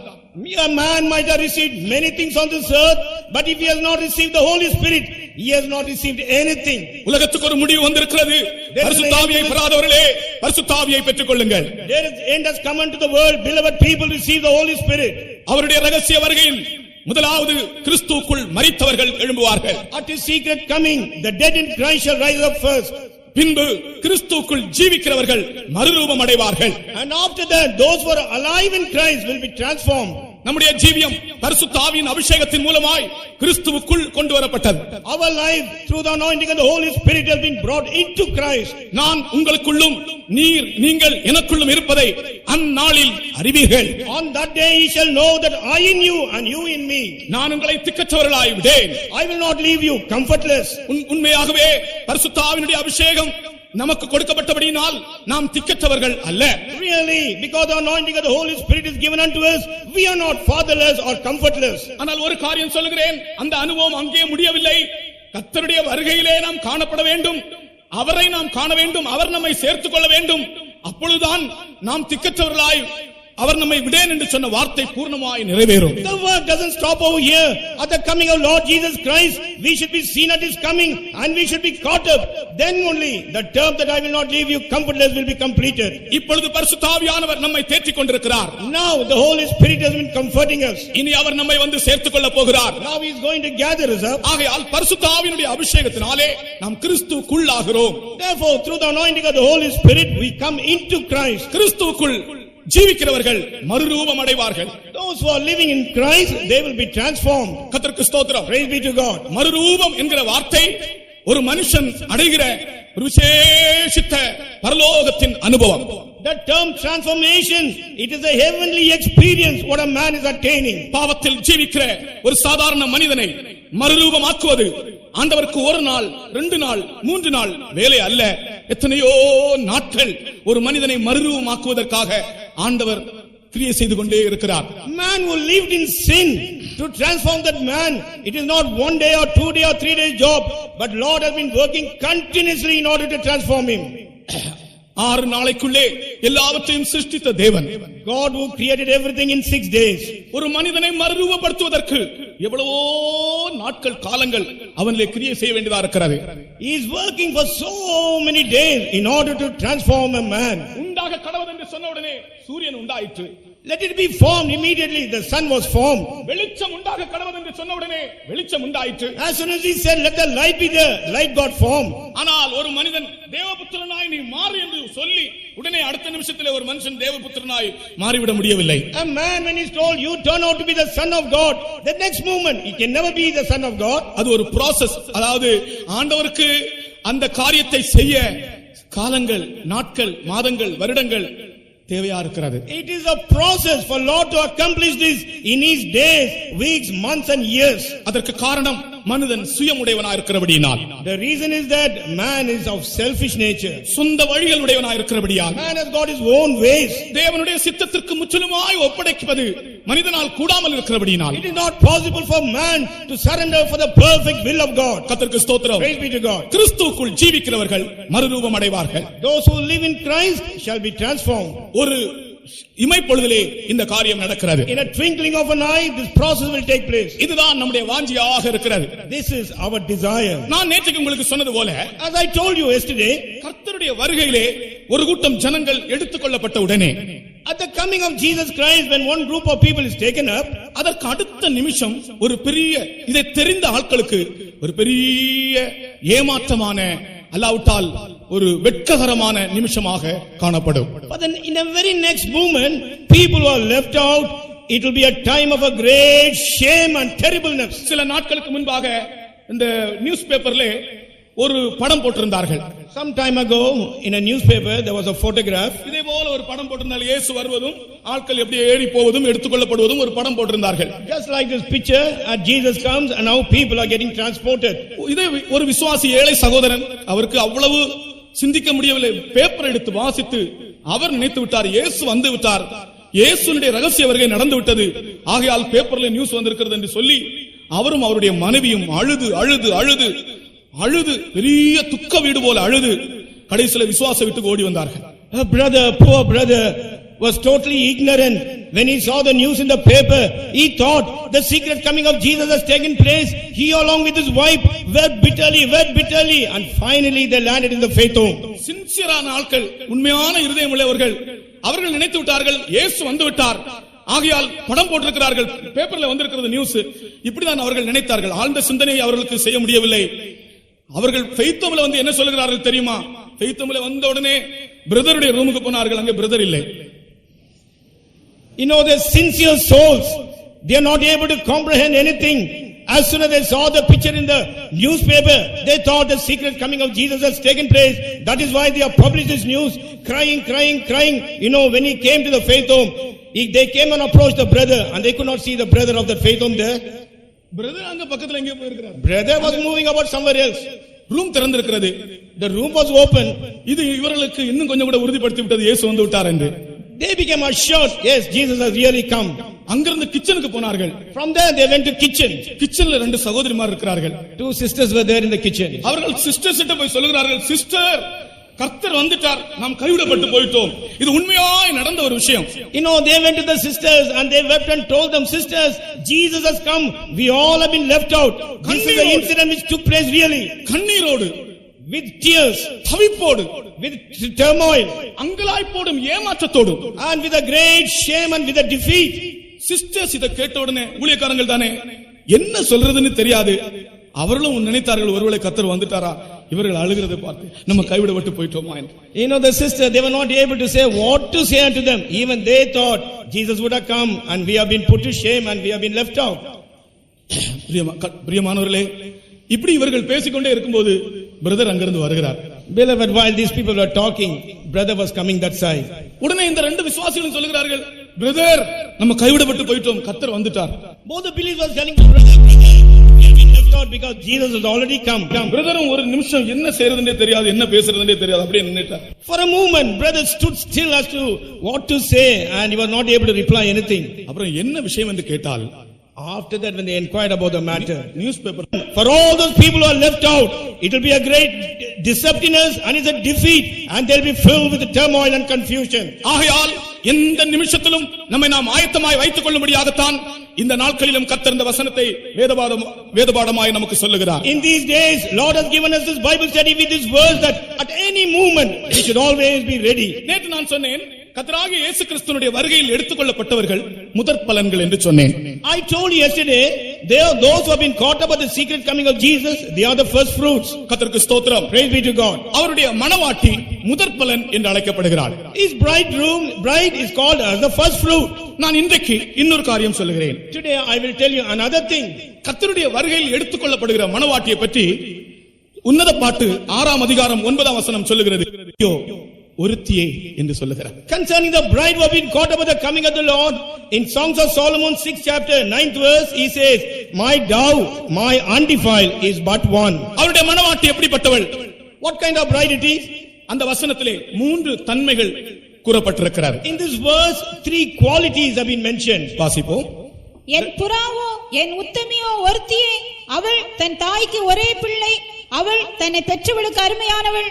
A man might have received many things on this earth, but if he has not received the Holy Spirit, he has not received anything. உலகத்துக்கு ஒரு முடிவு வந்திருக்கிறது. பரிசுத்தாவியை பெறாதவர்களே பரிசுத்தாவியை பெற்றுக்கொள்ளுங்கள். There is end has come unto the world. Beloved people, receive the Holy Spirit. அவருடைய ரகசிய வருகையில் முதலாவது கிறிஸ்துவுக்குள் மரித்தவர்கள் எழும்புவார்கள். At his secret coming, the dead in Christ shall rise up first. பின்பு கிறிஸ்துவுக்குள் ஜீவிக்கிறவர்கள் மறுரூபம் அடைவார்கள். And after that, those who are alive in Christ will be transformed. நம்முடைய ஜீவியம் பரிசுத்த ஆவியின் அபிஷேகத்தின் மூலமாய் கிறிஸ்துவுக்குள் கொண்டு வரப்பட்டது. Our life through the anointing of the Holy Spirit has been brought into Christ. நான் உங்களுக்குள்ளும் நீங்கள் எனக்குள்ளும் இருப்பதை அந்நாளில் அறிவீர்கள். On that day ye shall know that I in you and you in me. நான் உங்களை திக்கற்றவர்களாய் விடேன். I will not leave you comfortless. உண்மையாகவே பரிசுத்த ஆவியினுடைய அபிஷேகம் நமக்கு கொடுக்கப்பட்டபடியினால் நாம் திக்கற்றவர்கள் அல்ல. Really, because the anointing of the Holy Spirit is given unto us, we are not fatherless or comfortless. ஆனால் ஒரு காரியம் சொல்லுகிறேன், அந்த அனுபவம் அங்கே முடியவில்லை. கர்த்தருடைய வருகையிலே நாம் காணப்பட வேண்டும், அவரை நாம் காண வேண்டும், அவர் நம்மை சேர்த்துக் கொள்ள வேண்டும். அப்பொழுதுதான் நாம் திக்கற்றவர்களாய் அவர் நம்மை விடேன் என்று சொன்ன வார்த்தை பூர்ணமாய் நிறைவேறும். The work doesn't stop over here. At the coming of Lord Jesus Christ, we should be seen at his coming and we should be caught up. Then only the term that I will not leave you comfortless will be completed. இப்பொழுது பரிசுத்த ஆவியானவர் நம்மை தேற்றிக் கொண்டிருக்கிறார். Now the Holy Spirit has been comforting us. இனி அவர் நம்மை வந்து சேர்த்துக் கொள்ள போகிறார். Now he is going to gather us up. ஆகையால் பரிசுத்த ஆவியினுடைய அபிஷேகத்தினாலே நாம் கிறிஸ்துவுக்குள்ளாகிறோம். Therefore through the anointing of the Holy Spirit we come into Christ. கிறிஸ்துவுக்குள் ஜீவிக்கிறவர்கள் மறுரூபம் அடைவார்கள். Those who are living in Christ, they will be transformed. கர்த்தருக்கு ஸ்தோத்திரம். Praise be to God. மறுரூபம் என்கிற வார்த்தை ஒரு மனுஷன் அடைகிற ஒரு விசேஷித்த பரலோகத்தின் அனுபவம். The term transformation, it is a heavenly experience what a man is attaining. பாவத்தில் ஜீவிக்கிற ஒரு சாதாரண மனிதனை மறுரூபமாக்குவது ஆண்டவருக்கு ஒரு நாள் 2 நாள் 3 நாள் வேலை அல்ல. எத்தனையோ நாட்கள் ஒரு மனிதனை மறுரூபமாக்குவதற்காக ஆண்டவர் கிரியை செய்து கொண்டே இருக்கிறார். Man who lived in sin, to transform that man, it is not 1 day or 2 day or 3 days job, but Lord has been working continuously in order to transform him. 6 நாளைக்குள்ளே எல்லாவற்றையும் சிருஷ்டித்த தேவன், God who created everything in 6 days, ஒரு மனிதனை மறுரூபப்படுத்துவதற்கு எவ்வளவோ நாட்கள் காலங்கள் அவனிலே கிரியை செய்ய வேண்டியதா இருக்கிறது. He is working for so many days in order to transform a man. உண்டாக கடவுள் என்று சொன்ன உடனே சூரியன் உண்டாயிற்று. Let it be formed immediately. The sun was formed. வெளிச்சம் உண்டாக கடவுள் என்று சொன்ன உடனே வெளிச்சம் உண்டாயிற்று. As soon as he said let the light be there, light got formed. ஆனால் ஒரு மனிதன் தேவபுத்திரனாய் நீ மாறு என்று சொல்லி உடனே அடுத்த நிமிஷத்திலே ஒரு மனுஷன் தேவபுத்திரனாய் மாறிவிட முடியவில்லை. A man when he is told you turn out to be the son of God, the next moment he can never be the son of God. அது ஒரு process. அதாவது ஆண்டவருக்கு அந்த காரியத்தை செய்ய காலங்கள், நாட்கள், மாதங்கள், வருடங்கள் தேவையா இருக்கிறது. It is a process for Lord to accomplish this in his days, weeks, months and years. அதற்கு காரணம் மனிதன் சுயமுடையவனாய் இருக்கிறபடியால். The reason is that man is of selfish nature. சொந்த வழிகள் உடையவனாய் இருக்கிறபடியால். Man has got his own ways. தேவனுடைய சித்தத்திற்கு முற்றிலுமாய் ஒப்படைப்பது மனிதனால் கூடாமல் இருக்கிறபடியால். It is not possible for man to surrender for the perfect will of God. கர்த்தருக்கு ஸ்தோத்திரம். Praise be to God. கிறிஸ்துவுக்குள் ஜீவிக்கிறவர்கள் மறுரூபம் அடைவார்கள். Those who live in Christ shall be transformed. ஒரு இமைப்பொழுதிலே இந்த காரியம் நடக்கிறது. In a twinkling of an eye this process will take place. இதுதான் நம்முடைய வாஞ்சியாக இருக்கிறது. This is our desire. நான் நேற்றுக்கு உங்களுக்கு சொன்னது போல, as I told you yesterday, கர்த்தருடைய வருகையிலே ஒரு கூட்டம் ஜனங்கள் எடுத்துக்கொள்ளப்பட்ட உடனே, at the coming of Jesus Christ, when one group of people is taken up, அதற்கு அடுத்த நிமிஷம் ஒரு பெரிய, இதை தெரிந்த ஆட்களுக்கு ஒரு பெரிய ஏமாற்றமான, அல்லாவிட்டால் ஒரு வெட்ககரமான நிமிஷமாக காணப்படும். But then in the very next moment, people who are left out, it will be a time of a great shame and terribleness. சில நாட்களுக்கு முன்பாக இந்த நியூஸ் பேப்பர்ல ஒரு படம் போட்டிருந்தார்கள். Some time ago in a newspaper there was a photograph. இதே போல ஒரு படம் போட்டிருந்தால் இயேசு வருவதும் ஆட்கள் எப்படி ஏறி போவதும் எடுத்துக்கொள்ளப்படுவதும் ஒரு படம் போட்டிருந்தார்கள். Just like this picture, Jesus comes and now people are getting transported. இதே ஒரு விசுவாசி ஏழை சகோதரன், அவருக்கு அவ்வளவு சிந்திக்க முடியவில்லை. பேப்பர் எடுத்து வாசித்து அவர் நினைத்து விட்டார், இயேசு வந்து விட்டார், இயேசுனுடைய ரகசிய வருகை நடந்து விட்டது, ஆகையால் பேப்பர்ல நியூஸ் வந்திருக்கிறது என்று சொல்லி அவரும் அவருடைய மனைவியும் அழுது அழுது அழுது அழுது பெரிய துக்க வீடு போல அழுது கடைசியில விசுவாச விட்டு ஓடி வந்தார்கள். A brother, poor brother, was totally ignorant. When he saw the news in the paper, he thought the secret coming of Jesus has taken place. He along with his wife wept bitterly, and finally they landed in the faith home. சின்சியரான ஆட்கள், உண்மையான இருதயம் உள்ளவர்கள், அவர்கள் நினைத்து விட்டார்கள் இயேசு வந்து விட்டார், ஆகையால் படம் போட்டிருக்கிறார்கள், பேப்பர்ல வந்திருக்கிறது நியூஸ், இப்படிதான் அவர்கள் நினைத்தார்கள். ஆழ்ந்த சிந்தனையை அவர்களுக்கு செய்ய முடியவில்லை. அவர்கள் ஃபெய்த் ஹோம்ல வந்து என்ன சொல்லுகிறார்கள் தெரியுமா? ஃபெய்த் ஹோம்ல வந்த உடனே பிரதருடைய ரூமுக்கு போனார்கள், அங்கே பிரதர் இல்லை. You know, the sincere souls, they are not able to comprehend anything. As soon as they saw the picture in the newspaper, they thought the secret coming of Jesus has taken place. That is why they have published this news, crying. You know, when he came to the faith home, they came and approached the brother, and they could not see the brother of the faith home there. Brother அங்க பக்கத்துல எங்க போயிருக்கிறார். Brother was moving about somewhere else. Room திறந்திருக்கிறது. The room was open. இது இவர்களுக்கு இன்னும் கொஞ்சம் கூட உறுதிப்படுத்தி விட்டது இயேசு வந்து விட்டார் என்று. They became assured, yes, Jesus has really come. அங்கிருந்து கிச்சனுக்கு போனார்கள். From there they went to kitchen. கிச்சன்ல ரெண்டு சகோதரிமார் இருக்கிறார்கள். Two sisters were there in the kitchen. அவர்கள் சிஸ்டர்ஸ் கிட்ட போய் சொல்லுகிறார்கள், சிஸ்டர், கர்த்தர் வந்துட்டார், நாம் கைவிடப்பட்டு போயிட்டோம். இது உண்மையாய் நடந்த ஒரு விஷயம். You know, they went to the sisters and they wept and told them, sisters, Jesus has come, we all have been left out. This is the incident which took place really. கண்ணீரோடு, with tears, தவிப்போடு, with turmoil, அங்கலாய்ப்போடும் ஏமாற்றத்தோடும், and with a great shame and with a defeat. Sisters இத கேட்ட உடனே, ஊழியக்காரங்கள் தானே, என்ன சொல்றதுன்னு தெரியாது. அவர்களும் நினைத்தார்கள், ஒருவேளை கர்த்தர் வந்துட்டாரா, இவர்கள் அழுகிறதை பார்த்து நம்ம கைவிடப்பட்டு போயிட்டோமா என்று. You know, the sister, they were not able to say what to say unto them. Even they thought Jesus would have come and we have been put to shame and we have been left out. பிரியமானவர்களே, இப்படி இவர்கள் பேசிக்கொண்டே இருக்கும்போது brother அங்கிருந்து வருகிறார். Beloved, while these people were talking, brother was coming that side. உடனே இந்த ரெண்டு விசுவாசிகளும் சொல்லுகிறார்கள், பிரதர், நம்ம கைவிடப்பட்டு போயிட்டோம், கர்த்தர் வந்துட்டார். Both the believers telling the brother, we have been left out because Jesus has already come. பிரதரும் ஒரு நிமிஷம் என்ன செய்யறதுன்னே தெரியாது, என்ன பேசுறதுன்னே தெரியாது, அப்படியே நின்னுட்டார். For a moment brother stood still as to what to say and he was not able to reply anything. அப்புறம் என்ன விஷயம் என்று கேட்டால், after that when they inquired about the matter, newspaper, for all those people who are left out, it will be a great deceptiveness and it's a defeat and they'll be filled with turmoil and confusion. ஆகையால் எந்த நிமிஷத்திலும் நம்மை நாம் ஆயத்தமாய் வைத்துக் கொள்ளும்படியாகத்தான் இந்த நாட்களிலும் கர்த்தர் இந்த வசனத்தை வேதபாடமாய் நமக்கு சொல்லுகிறார். In these days Lord has given us this Bible study with this verse that at any moment we should always be ready. நேற்று நான் சொன்னேன், கர்த்தராகிய இயேசு கிறிஸ்துவினுடைய வருகையில் எடுத்துக்கொள்ளப்பட்டவர்கள் முதற் பலன்கள் என்று சொன்னேன். I told you yesterday, they are those who have been caught up at the secret coming of Jesus, they are the first fruits. கர்த்தருக்கு ஸ்தோத்திரம். Praise be to God. அவருடைய மணவாட்டி முதற் பலன் என்று அழைக்கப்படுகிறாள். His bride is called as the first fruit. நான் இன்றைக்கு இன்னொரு காரியம் சொல்லுகிறேன். Today I will tell you another thing. கர்த்தருடைய வருகையில் எடுத்துக்கொள்ளப்படுகிற மணவாட்டியை பற்றி உன்னத பாட்டு 6 அதிகாரம் 9 வசனம் சொல்லுகிறது. ஒருத்தியே என்று சொல்லுகிறார். Concerning the bride who have been caught up at the coming of the Lord, in Songs of Solomon 6th chapter 9th verse, he says, my dove, my undefiled is but one. அவருடைய மணவாட்டி எப்படிப்பட்டவள்? What kind of bride it is? அந்த வசனத்திலே 3 தன்மைகள் கூறப்பட்டிருக்கிறார். In this verse, 3 qualities have been mentioned. வாசிப்போம். என் புறாவோ என் உத்தமியோ ஒருத்தியே, அவள் தன் தாய்க்கு ஒரே பிள்ளை, அவள் தன்னை பெற்றவளுக்கு அருமையானவள்.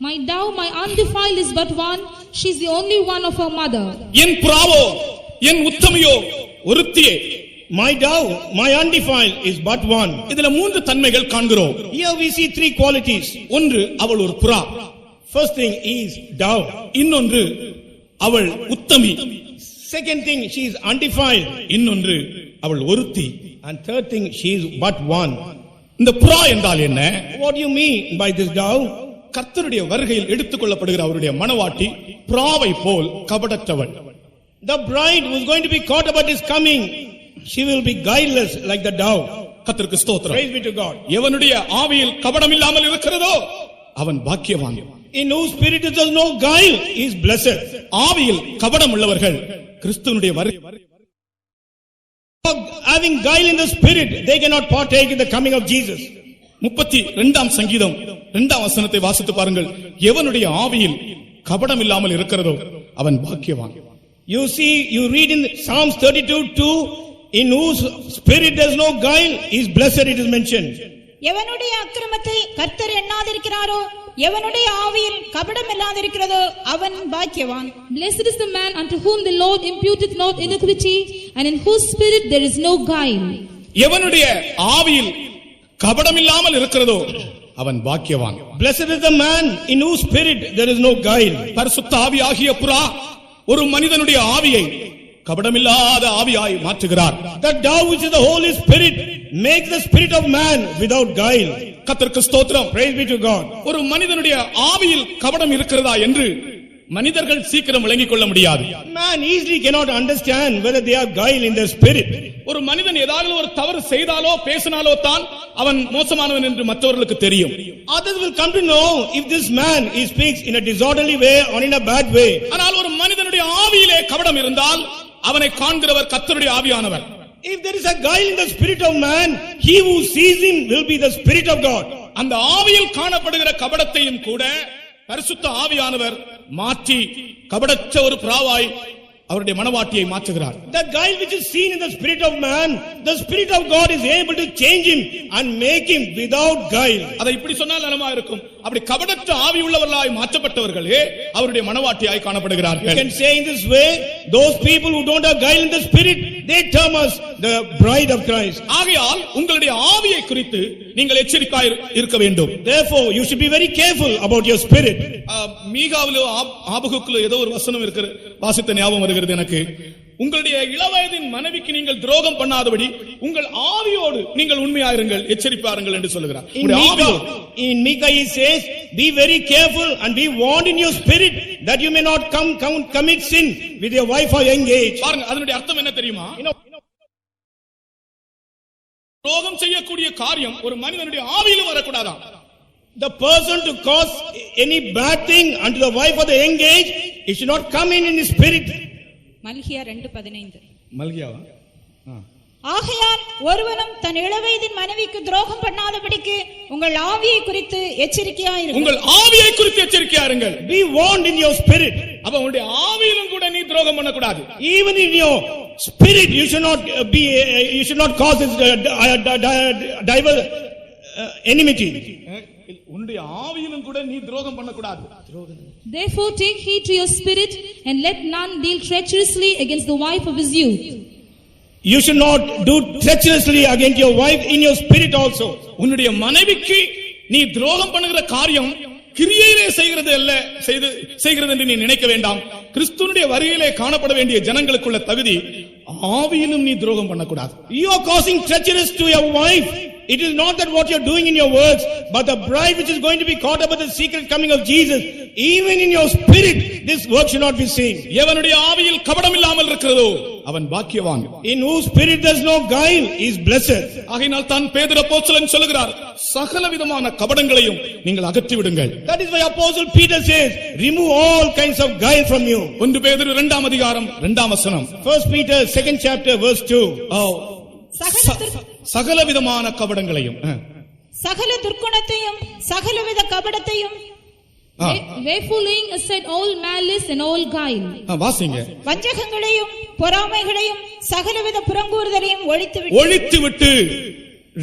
My dove, my undefiled is but one, she is the only one of her mother. N புறாவோ N உத்தமியோ ஒருத்தியே, my dove, my undefiled is but one. இதுல 3 தன்மைகள் காண்கிறோம். Here we see 3 qualities. ஒன்று, அவள் ஒரு புறா. First thing is dove. இன்னொன்று, அவள் உத்தமி. Second thing, she is undefiled. இன்னொன்று, அவள் ஒருத்தி. And third thing, she is but one. இந்த புறா என்றால் என்ன? What do you mean by this dove? கர்த்தருடைய வருகையில் எடுத்துக்கொள்ளப்படுகிற அவருடைய மணவாட்டி புறாவை போல் கபடற்றவள். The bride who is going to be caught up at his coming, she will be guileless like the dove. கர்த்தருக்கு ஸ்தோத்திரம். Praise be to God. எவனுடைய ஆவியில் கபடம் இல்லாமல் இருக்கிறதோ அவன் பாக்கியவான். In whose spirit there is no guile, he is blessed. ஆவியில் கபடம் உள்ளவர்கள் கிறிஸ்துவினுடைய having guile in the spirit, they cannot partake in the coming of Jesus. 32ஆம் சங்கீதம் 2ஆம் வசனத்தை வாசித்து பாருங்கள். எவனுடைய ஆவியில் கபடம் இல்லாமல் இருக்கிறதோ அவன் பாக்கியவான். You see, you read in Psalms 32:2, in whose spirit there is no guile, he is blessed, it is mentioned. எவனுடைய அக்கிரமத்தை கர்த்தர் எண்ணாதிருக்கிறாரோ, எவனுடைய ஆவியில் கபடம் இல்லாதிருக்கிறதோ அவன் பாக்கியவான். Blessed is the man unto whom the Lord imputeth not iniquity, and in whose spirit there is no guile. எவனுடைய ஆவியில் கபடம் இல்லாமல் இருக்கிறதோ அவன் பாக்கியவான். Blessed is the man in whose spirit there is no guile. பரிசுத்த ஆவியாகிய புறா ஒரு மனிதனுடைய ஆவியை கபடமில்லாத ஆவியாய் மாற்றுகிறார். The dove, which is the Holy Spirit, makes the spirit of man without guile. கர்த்தருக்கு ஸ்தோத்திரம். Praise be to God. ஒரு மனிதனுடைய ஆவியில் கபடம் இருக்கிறதா என்று மனிதர்கள் சீக்கிரம் விளங்கிக் கொள்ள முடியாது. Man easily cannot understand whether they have guile in their spirit. ஒரு மனிதன் ஏதாவது ஒரு தவறு செய்தாலோ பேசினாலோ தான் அவன் மோசமானவன் என்று மற்றவர்களுக்கு தெரியும். Others will come to know if this man he speaks in a disorderly way or in a bad way. ஆனால் ஒரு மனிதனுடைய ஆவியிலே கபடம் இருந்தால் அவனை காண்கிறவர் கர்த்தருடைய ஆவியானவர். If there is a guile in the spirit of man, he who sees him will be the spirit of God. அந்த ஆவியில் காணப்படுகிற கபடத்தையும் கூட பரிசுத்த ஆவியானவர் மாற்றி கபடற்ற ஒரு புறாவாய் அவருடைய மணவாட்டியை மாற்றுகிறார். That guile which is seen in the spirit of man, the spirit of God is able to change him and make him without guile. அதை இப்படி சொன்னால் நலமா இருக்கும். அப்படி கபடற்ற ஆவி உள்ளவர்களாய் மாற்றப்பட்டவர்களே அவருடைய மணவாட்டியாய் காணப்படுகிறார்கள். You can say in this way, those people who don't have guile in the spirit, they term us the bride of Christ. ஆகையால் உங்களுடைய ஆவியை குறித்து நீங்கள் எச்சரிக்கையாய் இருக்க வேண்டும். Therefore you should be very careful about your spirit. மீகாவிலோ ஆபகுக்குலோ ஏதோ ஒரு வசனம் இருக்கிற வாசித்த ஞாபகம் வருகிறது எனக்கு. உங்களுடைய இளவயதின் மனைவிக்கு நீங்கள் துரோகம் பண்ணாதபடி உங்கள் ஆவியோடு நீங்கள் உண்மையாயிருங்கள், எச்சரிப்பாருங்கள் என்று சொல்கிறார். In Micah he says, be very careful and be warned in your spirit that you may not commit sin with your wife or young age. பாருங்க, அதனுடைய அர்த்தம் என்ன தெரியுமா? துரோகம் செய்யக்கூடிய காரியம் ஒரு மனிதனுடைய ஆவியிலும் வரக்கூடாதாம். The person to cause any bad thing unto the wife or the young age, it should not come in his spirit. மல்கியா 2:15. மல்கியாவா? ஆகையால் ஒருவனும் தன் இளவயதின் மனைவிக்கு துரோகம் பண்ணாதபடிக்கு உங்கள் ஆவியை குறித்து எச்சரிக்கையாயிருங்கள். உங்கள் ஆவியை குறித்து எச்சரிக்கையாயிருங்கள். Be warned in your spirit. அப்ப உங்களுடைய ஆவியிலும் கூட நீ துரோகம் பண்ணக்கூடாது. Even in your spirit you should not cause this enmity. உன்னுடைய ஆவியிலும் கூட நீ துரோகம் பண்ணக்கூடாது. Therefore take heed to your spirit, and let none deal treacherously against the wife of his youth. You should not do treacherously against your wife in your spirit also. உன்னுடைய மனைவிக்கு நீ துரோகம் பண்ணுகிற காரியம் கிரியையிலே செய்கிறது என்று நீ நினைக்க வேண்டாம். கிறிஸ்துவினுடைய வருகையிலே காணப்பட வேண்டிய ஜனங்களுக்குள்ள தகுதி ஆவியிலும் நீ துரோகம் பண்ணக்கூடாது. You are causing treacherous to your wife it is not that what you're doing in your works, but the bride which is going to be caught up with the secret coming of Jesus. Even in your spirit, this work should not be seen. எவனுடைய ஆவியில் கபடம் இல்லாமல் இருக்கிறதோ அவன் பாக்கியவான். In whose spirit there's no guile, he is blessed. ஆகையால் தான் பேதுரு அப்போஸ்தலன் சொல்கிறார், சகலவிதமான கபடங்களையும் நீங்கள் அகற்றி விடுங்கள். That is why Apostle Peter says, remove all kinds of guile from you. 1 பேதுரு 2ஆம் அதிகாரம் 2ஆம் வசனம். 1 Peter 2nd chapter verse 2. சகலவிதமான கபடங்களையும், சகல துர்க்குணத்தையும் சகலவித கபடத்தையும், wherefore laying aside all malice and all guile. வாசிங்க. வஞ்சகங்களையும் பொறாமைகளையும் சகலவித புறங்கூறுதலையும் ஒழித்துவிட்டு,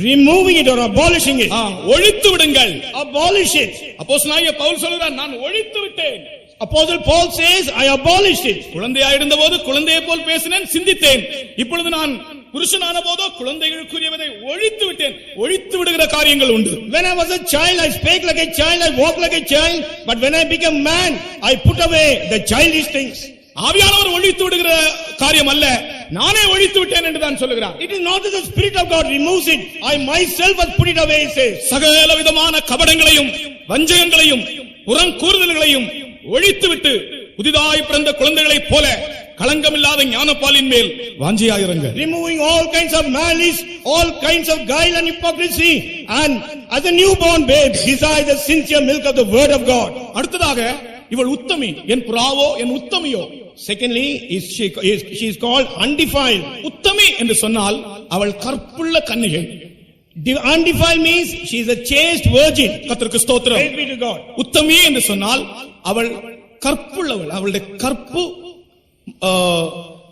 removing it or abolishing it. ஒழித்து விடுங்கள். Abolish it. அப்போஸ்தலனாகிய பவுல் சொல்கிறார், நான் ஒழித்து விட்டேன். Apostle Paul says, I abolished it. குழந்தையா இருந்தபோது குழந்தையை போல் பேசினேன், சிந்தித்தேன். இப்பொழுது நான் புருஷனான போதோ குழந்தைகளுக்குரியவதை ஒழித்து விட்டேன். ஒழித்து விடுகிற காரியங்கள் உண்டு. When I was a child, I spake like a child, I walked like a child. But when I became man, I put away the childish things. ஆவியானவர் ஒழித்து விடுகிற காரியம் அல்ல, நானே ஒழித்து விட்டேன் என்று தான் சொல்லுகிறார். It is not that the Spirit of God removes it. I myself have put it away, he says. சகல விதமான கபடங்களையும் வஞ்சகங்களையும் புறங்கூறுதல்களையும் ஒழித்துவிட்டு புதிதாய் பிறந்த குழந்தைகளைப் போல களங்கமில்லாத ஞானப்பாலின் மேல் வாஞ்சியாயிருங்க. Removing all kinds of malice, all kinds of guile and hypocrisy, and as a newborn babe desire the sincere milk of the word of God. அடுத்ததாக இவள் உத்தமி, என் புறாவோ என் உத்தமியோ. Secondly, she is called undefiled. உத்தமி என்று சொன்னால் அவள் கற்புள்ள கன்னிகை. Undefiled means she is a chaste virgin. கர்த்தருக்கு ஸ்தோத்திரம். Praise be to God. உத்தமி என்று சொன்னால் அவள் கற்புள்ளவள், அவளுடைய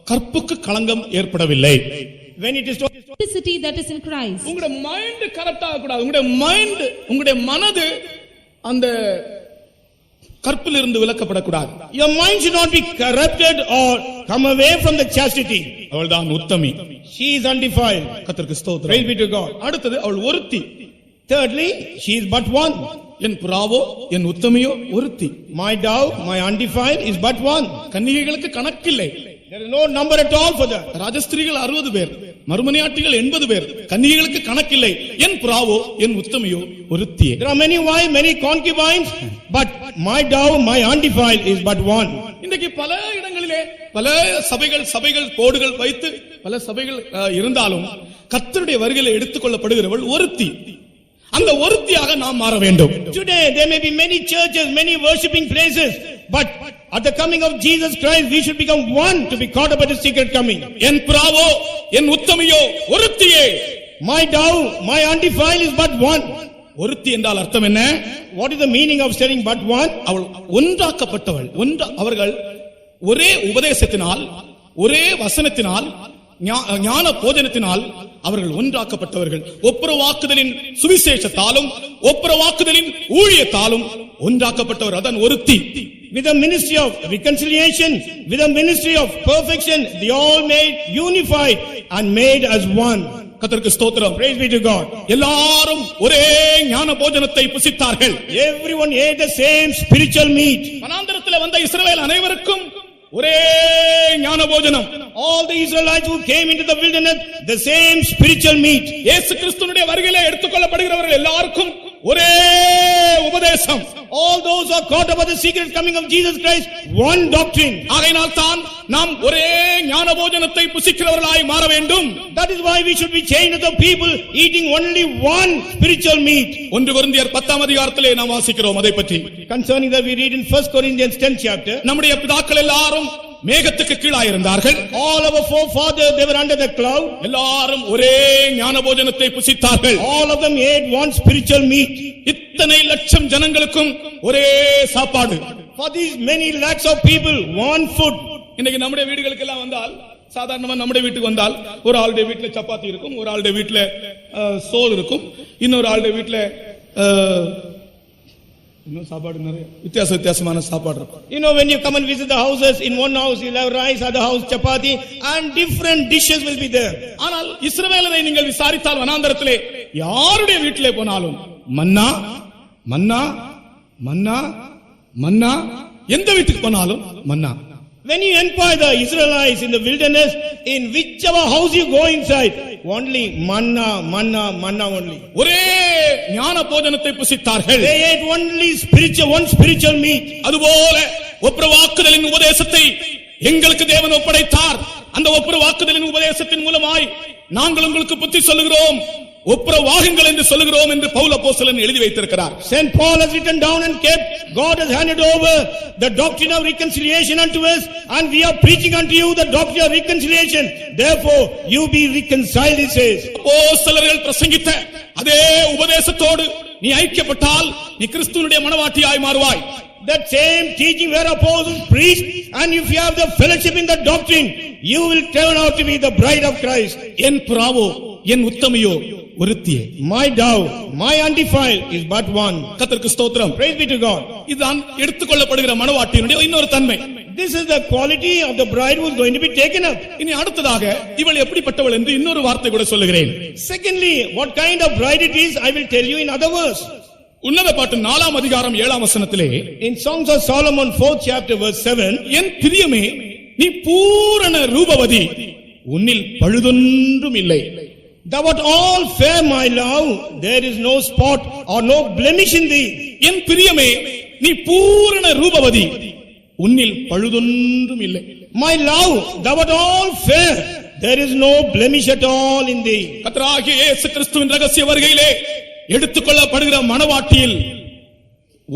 கற்புக்கு களங்கம் ஏற்படவில்லை. When it is Simplicity that is in Christ. உங்களுடைய மைண்ட் கரெக்ட் ஆக கூடாது. உங்களுடைய மனது அந்த கற்பில் இருந்து விலக்கப்படக்கூடாது. Your mind should not be corrupted or come away from the chastity. அவள்தான் உத்தமி. She is undefiled. கர்த்தருக்கு ஸ்தோத்திரம். Praise be to God. அடுத்தது அவள் ஒருத்தி. Thirdly, she is but one. என் புறாவோ என் உத்தமியோ ஒருத்தி. My dove, my undefiled is but one. கன்னிகைகளுக்கு கணக்கில்லை. There is no number at all for that. ராஜஸ்திரீகள் 60 பேர், மறுமனையாட்டிகள் 80 பேர், கன்னிகைகளுக்கு கணக்கில்லை. என் புறாவோ என் உத்தமியோ ஒருத்தியே. There are many wives, many concubines, but my dove, my undefiled is but one. இன்றைக்கு பல இடங்களிலே பல சபைகள் கோடுகள் வைத்து பல சபைகள் இருந்தாலும் கர்த்தருடைய வருகையில் எடுத்துக்கொள்ளப்படுகிறவள் ஒருத்தி. அந்த ஒருத்தியாக நாம் மாற வேண்டும். Today there may be many churches, many worshiping places, but at the coming of Jesus Christ we should become one to be caught up at the secret coming. N புறாவோ N உத்தமியோ ஒருத்தியே. My dove, my undefiled is but one. ஒருத்தி என்றால் அர்த்தம் என்ன? What is the meaning of saying but one? அவள் ஒன்றாக்கப்பட்டவள். அவர்கள் ஒரே உபதேசத்தினால், ஒரே வசனத்தினால், ஞான போஜனத்தினால் அவர்கள் ஒன்றாக்கப்பட்டவர்கள். ஒப்புரவாக்குதலின் சுவிசேஷத்தாலும் ஒப்புரவாக்குதலின் ஊழியத்தாலும் ஒன்றாக்கப்பட்டவர். அதான் ஒருத்தி. With the ministry of reconciliation, with the ministry of perfection, they all made unified and made as one. கர்த்தருக்கு ஸ்தோத்திரம். Praise be to God. எல்லாரும் ஒரே ஞான போஜனத்தை புசித்தார்கள். Everyone ate the same spiritual meat. வனாந்தரத்தில் வந்த இஸ்ரவேல் அனைவருக்கும் ஒரே ஞான போஜனம். All the Israelites who came into the wilderness, the same spiritual meat. இயேசு கிறிஸ்துவினுடைய வருகையிலே எடுத்துக்கொள்ளப்படுகிறவர்கள் எல்லாருக்கும் ஒரே உபதேசம். All those who are caught up at the secret coming of Jesus Christ, one doctrine. ஆகையினால் தான் நாம் ஒரே ஞான போஜனத்தை புசிக்கிறவர்களாய் மாற வேண்டும். That is why we should be changed as a people eating only one spiritual meat. 1 கொரிந்தியர் 10ஆம் அதிகாரத்திலே நாம் வாசிக்கிறோம் அதை பற்றி. Concerning that we read in 1 Corinthians 10th chapter. நம்முடைய பிதாக்கள் எல்லாரும் மேகத்துக்கு கீழாய் இருந்தார்கள். All our forefathers, they were under the cloud. எல்லாரும் ஒரே ஞான போஜனத்தை புசித்தார்கள். All of them ate one spiritual meat. இத்தனை லட்சம் ஜனங்களுக்கும் ஒரே சாப்பாடு. For these many lakhs of people, one food. இன்னைக்கு நம்முடைய வீடுகளுக்கு எல்லாம் வந்தால், சாதாரணமா நம்முடைய வீட்டுக்கு வந்தால் ஒரு ஆளுடைய வீட்டுல சப்பாத்தி இருக்கும், ஒரு ஆளுடைய வீட்டுல சோறு இருக்கும், இன்னொரு ஆளுடைய வீட்டுல இன்னும் சாப்பாடு நிறைய வித்தியாசமான சாப்பாடு இருக்கும். You know, when you come and visit the houses, in one house you'll have rice, other house chapati, and different dishes will be there. ஆனால் இஸ்ரவேலரை நீங்கள் விசாரித்தால் வனாந்தரத்திலே யாருடைய வீட்டிலே போனாலும் மன்னா மன்னா மன்னா மன்னா, எந்த வீட்டுக்கு போனாலும் மன்னா. When you inquire the Israelites in the wilderness, in whichever house you go inside, only manna only. ஒரே ஞான போஜனத்தை புசித்தார்கள். They ate only one spiritual meat. அதுபோல ஒப்புரவாக்குதலின் உபதேசத்தை எங்களுக்கு தேவன் ஒப்படைத்தார். அந்த ஒப்புரவாக்குதலின் உபதேசத்தின் மூலமாய் நாங்கள் உங்களுக்கு புத்தி சொல்லுகிறோம், ஒப்புரவாகுங்கள் என்று சொல்லுகிறோம் என்று பவுல் அப்போஸ்தலன் எழுதி வைத்திருக்கிறார். Saint Paul has written down and kept, God has handed over the doctrine of reconciliation unto us, and we are preaching unto you the doctrine of reconciliation. Therefore you be reconciled, he says. அப்போஸ்தலர்கள் பிரசங்கித்த அதே உபதேசத்தோடு நீ ஐக்கியப்பட்டால் நீ கிறிஸ்துவினுடைய மனவாட்டியாய் மாறுவாய். That same teaching where apostles preached, and if you have the fellowship in the doctrine, you will turn out to be the bride of Christ. N புறாவோ N உத்தமியோ ஒருத்தியே. My dove, my undefiled is but one. கர்த்தருக்கு ஸ்தோத்திரம். Praise be to God. இதுதான் எடுத்துக்கொள்ளப்படுகிற மனவாட்டியினுடைய இன்னொரு தன்மை. This is the quality of the bride who is going to be taken up. இனி அடுத்ததாக இவள் எப்படிப்பட்டவள் என்று இன்னொரு வார்த்தை கூட சொல்லுகிறேன். Secondly, what kind of bride it is, I will tell you in other verse. உன்னத பாட்டு 4ஆம் அதிகாரம் 7ஆம் வசனத்திலே, In Songs of Solomon 4th chapter verse 7, என் பிரியமே நீ பூரண ரூபவதி, உன்னில் பழுதொன்றும் இல்லை. Thou art all fair, my love, there is no spot or no blemish in thee. என் பிரியமே நீ பூரண ரூபவதி, உன்னில் பழுதொன்றும் இல்லை. My love, thou art all fair, there is no blemish at all in thee. கர்த்தராகிய இயேசு கிறிஸ்துவின் ரகசிய வருகையிலே எடுத்துக்கொள்ளப்படுகிற மனவாட்டியில்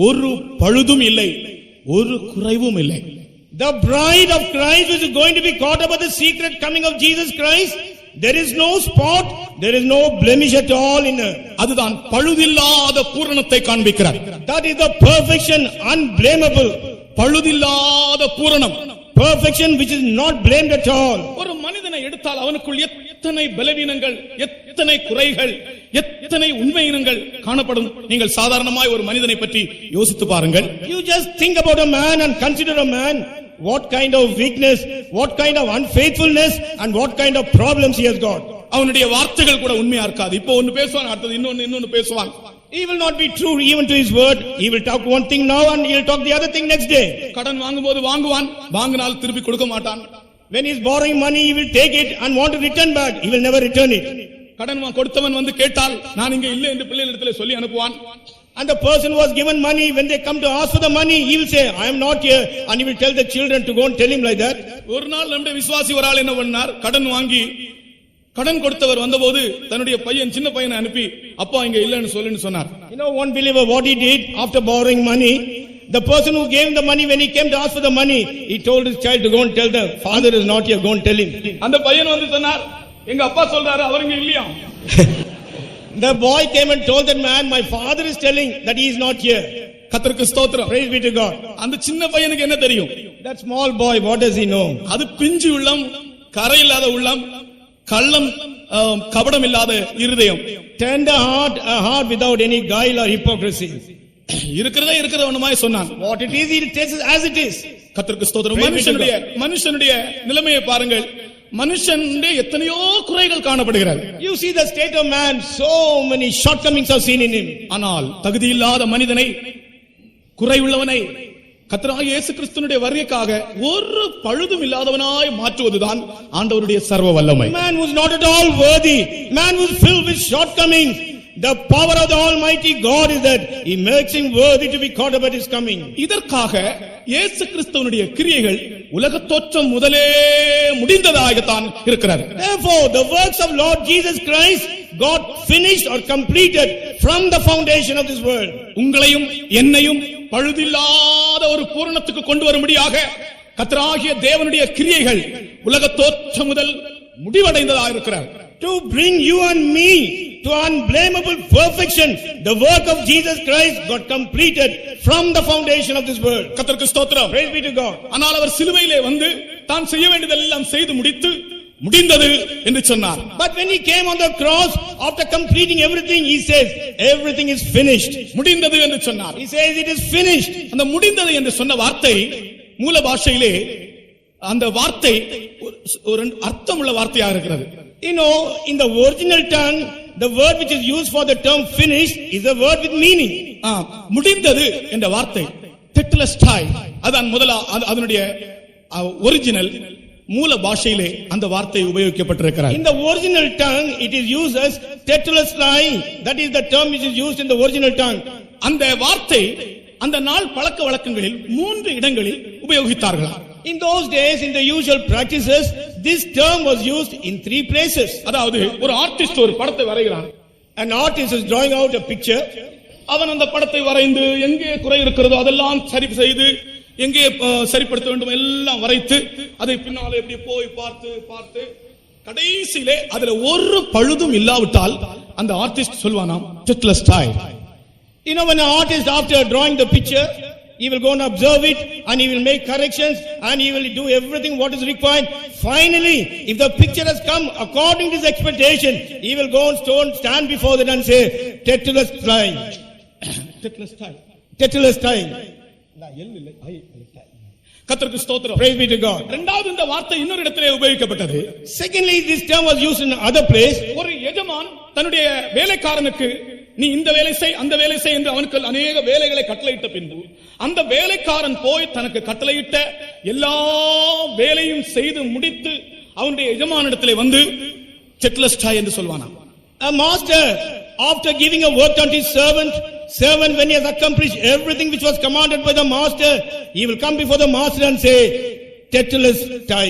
ஒரு பழுதும் இல்லை, ஒரு குறைவும் இல்லை. The bride of Christ which is going to be caught up at the secret coming of Jesus Christ, there is no spot, there is no blemish at all in her. அதுதான் பழுதில்லாத பூரணத்தை காண்பிக்கிறார். That is the perfection unblameable. பழுதில்லாத பூரணம், perfection which is not blamed at all. ஒரு மனிதனை எடுத்தால் அவனுக்குள் எத்தனை பலவீனங்கள், எத்தனை குறைகள், எத்தனை உண்மையினங்கள் காணப்படும். நீங்கள் சாதாரணமாய் ஒரு மனிதனை பற்றி யோசித்து பாருங்கள். You just think about a man and consider a man, what kind of weakness, what kind of unfaithfulness, and what kind of problems he has got. அவனுடைய வார்த்தைகள் கூட உண்மையா இருக்காது. இப்போ ஒன்னு பேசுவான், அடுத்தது இன்னொன்னு பேசுவான். He will not be true even to his word. He will talk one thing now and he will talk the other thing next day. கடன் வாங்கும்போது வாங்குவான், வாங்கினால் திருப்பி கொடுக்க மாட்டான். When he is borrowing money, he will take it and want to return back. He will never return it. கடன் கொடுத்தவன் வந்து கேட்டால் நான் இங்க இல்லை என்று பிள்ளைகளிடத்தில் சொல்லி அனுப்புவான். And the person was given money, when they come to ask for the money, he will say, I am not here, and he will tell the children to go and tell him like that. ஒரு நாள் நம்முடைய விசுவாசி ஒரு ஆள் என்ன பண்ணார், கடன் வாங்கி கடன் கொடுத்தவர் வந்தபோது தன்னுடைய பையன், சின்ன பையனை அனுப்பி அப்பா இங்க இல்லன்னு சொல்லுன்னு சொன்னார். You know, one believer, what he did after borrowing money, the person who gave him the money, when he came to ask for the money, he told his child to go and tell the father is not here, go and tell him. அந்த பையன் வந்து சொன்னார், எங்க அப்பா சொல்றாரு அவர் இங்க இல்லையா. The boy came and told that man, my father is telling that he is not here. கர்த்தருக்கு ஸ்தோத்திரம். Praise be to God. அந்த சின்ன பையனுக்கு என்ன தெரியும்? That small boy, what does he know? அது பிஞ்சு உள்ளம், கரை இல்லாத உள்ளம், கள்ளம் கபடம் இல்லாத இருதயம். Tender heart, a heart without any guile or hypocrisy. இருக்கிறதே இருக்கிறவனுமாய் சொன்னான். What it is, he tells us as it is. கர்த்தருக்கு ஸ்தோத்திரம். மனுஷனுடைய நிலைமையை பாருங்கள். மனுஷனுடைய எத்தனையோ குறைகள் காணப்படுகிறது. You see the state of man, so many shortcomings are seen in him. ஆனால் தகுதியில்லாத மனிதனை, குறைவுள்ளவனை கர்த்தராகிய இயேசு கிறிஸ்துவினுடைய வருகைக்காக ஒரு பழுதும் இல்லாதவனாய் மாற்றுவதுதான் ஆண்டவருடைய சர்வ வல்லமை. Man who is not at all worthy, man who is filled with shortcomings, the power of the Almighty God is that He makes him worthy to be caught up at His coming. இதற்காக இயேசு கிறிஸ்துவினுடைய கிரியைகள் உலகத் தோற்றம் முதலே முடிந்ததாகத்தான் இருக்கிறது. Therefore, the works of Lord Jesus Christ got finished or completed from the foundation of this world. உங்களையும் என்னையும் பழுதில்லாத ஒரு பூரணத்துக்கு கொண்டு வரும்படியாக கர்த்தராகிய தேவனுடைய கிரியைகள் உலகத் தோற்றம் முதல் முடிவடைந்ததாக இருக்கிறது. To bring you and me to unblameable perfection, the work of Jesus Christ got completed from the foundation of this world. கர்த்தருக்கு ஸ்தோத்திரம். Praise be to God. ஆனால் அவர் சிலுவையிலே வந்து தான் செய்ய வேண்டியதெல்லாம் செய்து முடித்து முடிந்தது என்று சொன்னார். But when he came on the cross, after completing everything, he says, everything is finished. முடிந்தது என்று சொன்னார். He says it is finished. அந்த முடிந்தது என்று சொன்ன வார்த்தை மூல பாஷையிலே அந்த வார்த்தை ஒரு அர்த்தமுள்ள வார்த்தையாக இருக்கிறது. You know, in the original tongue, the word which is used for the term finished is a word with meaning. முடிந்தது என்ற வார்த்தை டெட்லஸ்டாய், அதான் முதல்ல அதனுடைய ஒரிஜினல் மூல பாஷையிலே அந்த வார்த்தை உபயோகிக்கப்பட்டிருக்கிறது. In the original tongue, it is used as tetelestai. That is the term which is used in the original tongue. அந்த வார்த்தை அந்த நாள் பழக்க வழக்கங்களில் 3 இடங்களில் உபயோகித்தார்களா. In those days, in the usual practices, this term was used in 3 places. அதாவது ஒரு artist ஒரு படத்தை வரைகிறான். An artist is drawing out a picture. அவன் அந்த படத்தை வரைந்து எங்கே குறை இருக்கிறதோ அதெல்லாம் சரி செய்து, எங்கே சரிப்படுத்த வேண்டும் எல்லாம் வரைத்து, அதை பின்னாலே எப்படி போய் பார்த்து கடைசியிலே அதுல ஒரு பழுதும் இல்லாவிட்டால் அந்த artist சொல்வானாம் tetelestai. You know, when an artist, after drawing the picture, he will go and observe it and he will make corrections and he will do everything what is required. Finally, if the picture has come according to his expectation, he will go and stand before that and say, tetelestai. Tetelestai. கர்த்தருக்கு ஸ்தோத்திரம். Praise be to God. இரண்டாவது இந்த வார்த்தை இன்னொரு இடத்திலே உபயோகிக்கப்பட்டது. Secondly, this term was used in another place. ஒரு எஜமான் தன்னுடைய வேலைக்காரனுக்கு நீ இந்த வேலை செய் அந்த வேலை செய் என்று அவனுக்கு அநேக வேலைகளை கட்டளையிட்ட பின்பு அந்த வேலைக்காரன் போய் தனக்கு கட்டளையிட்ட எல்லா வேலையும் செய்து முடித்து அவனுடைய எஜமானிடத்திலே வந்து tetelestai என்று சொல்வானாம். A master, after giving a work unto his servant when he has accomplished everything which was commanded by the master, he will come before the master and say, tetelestai.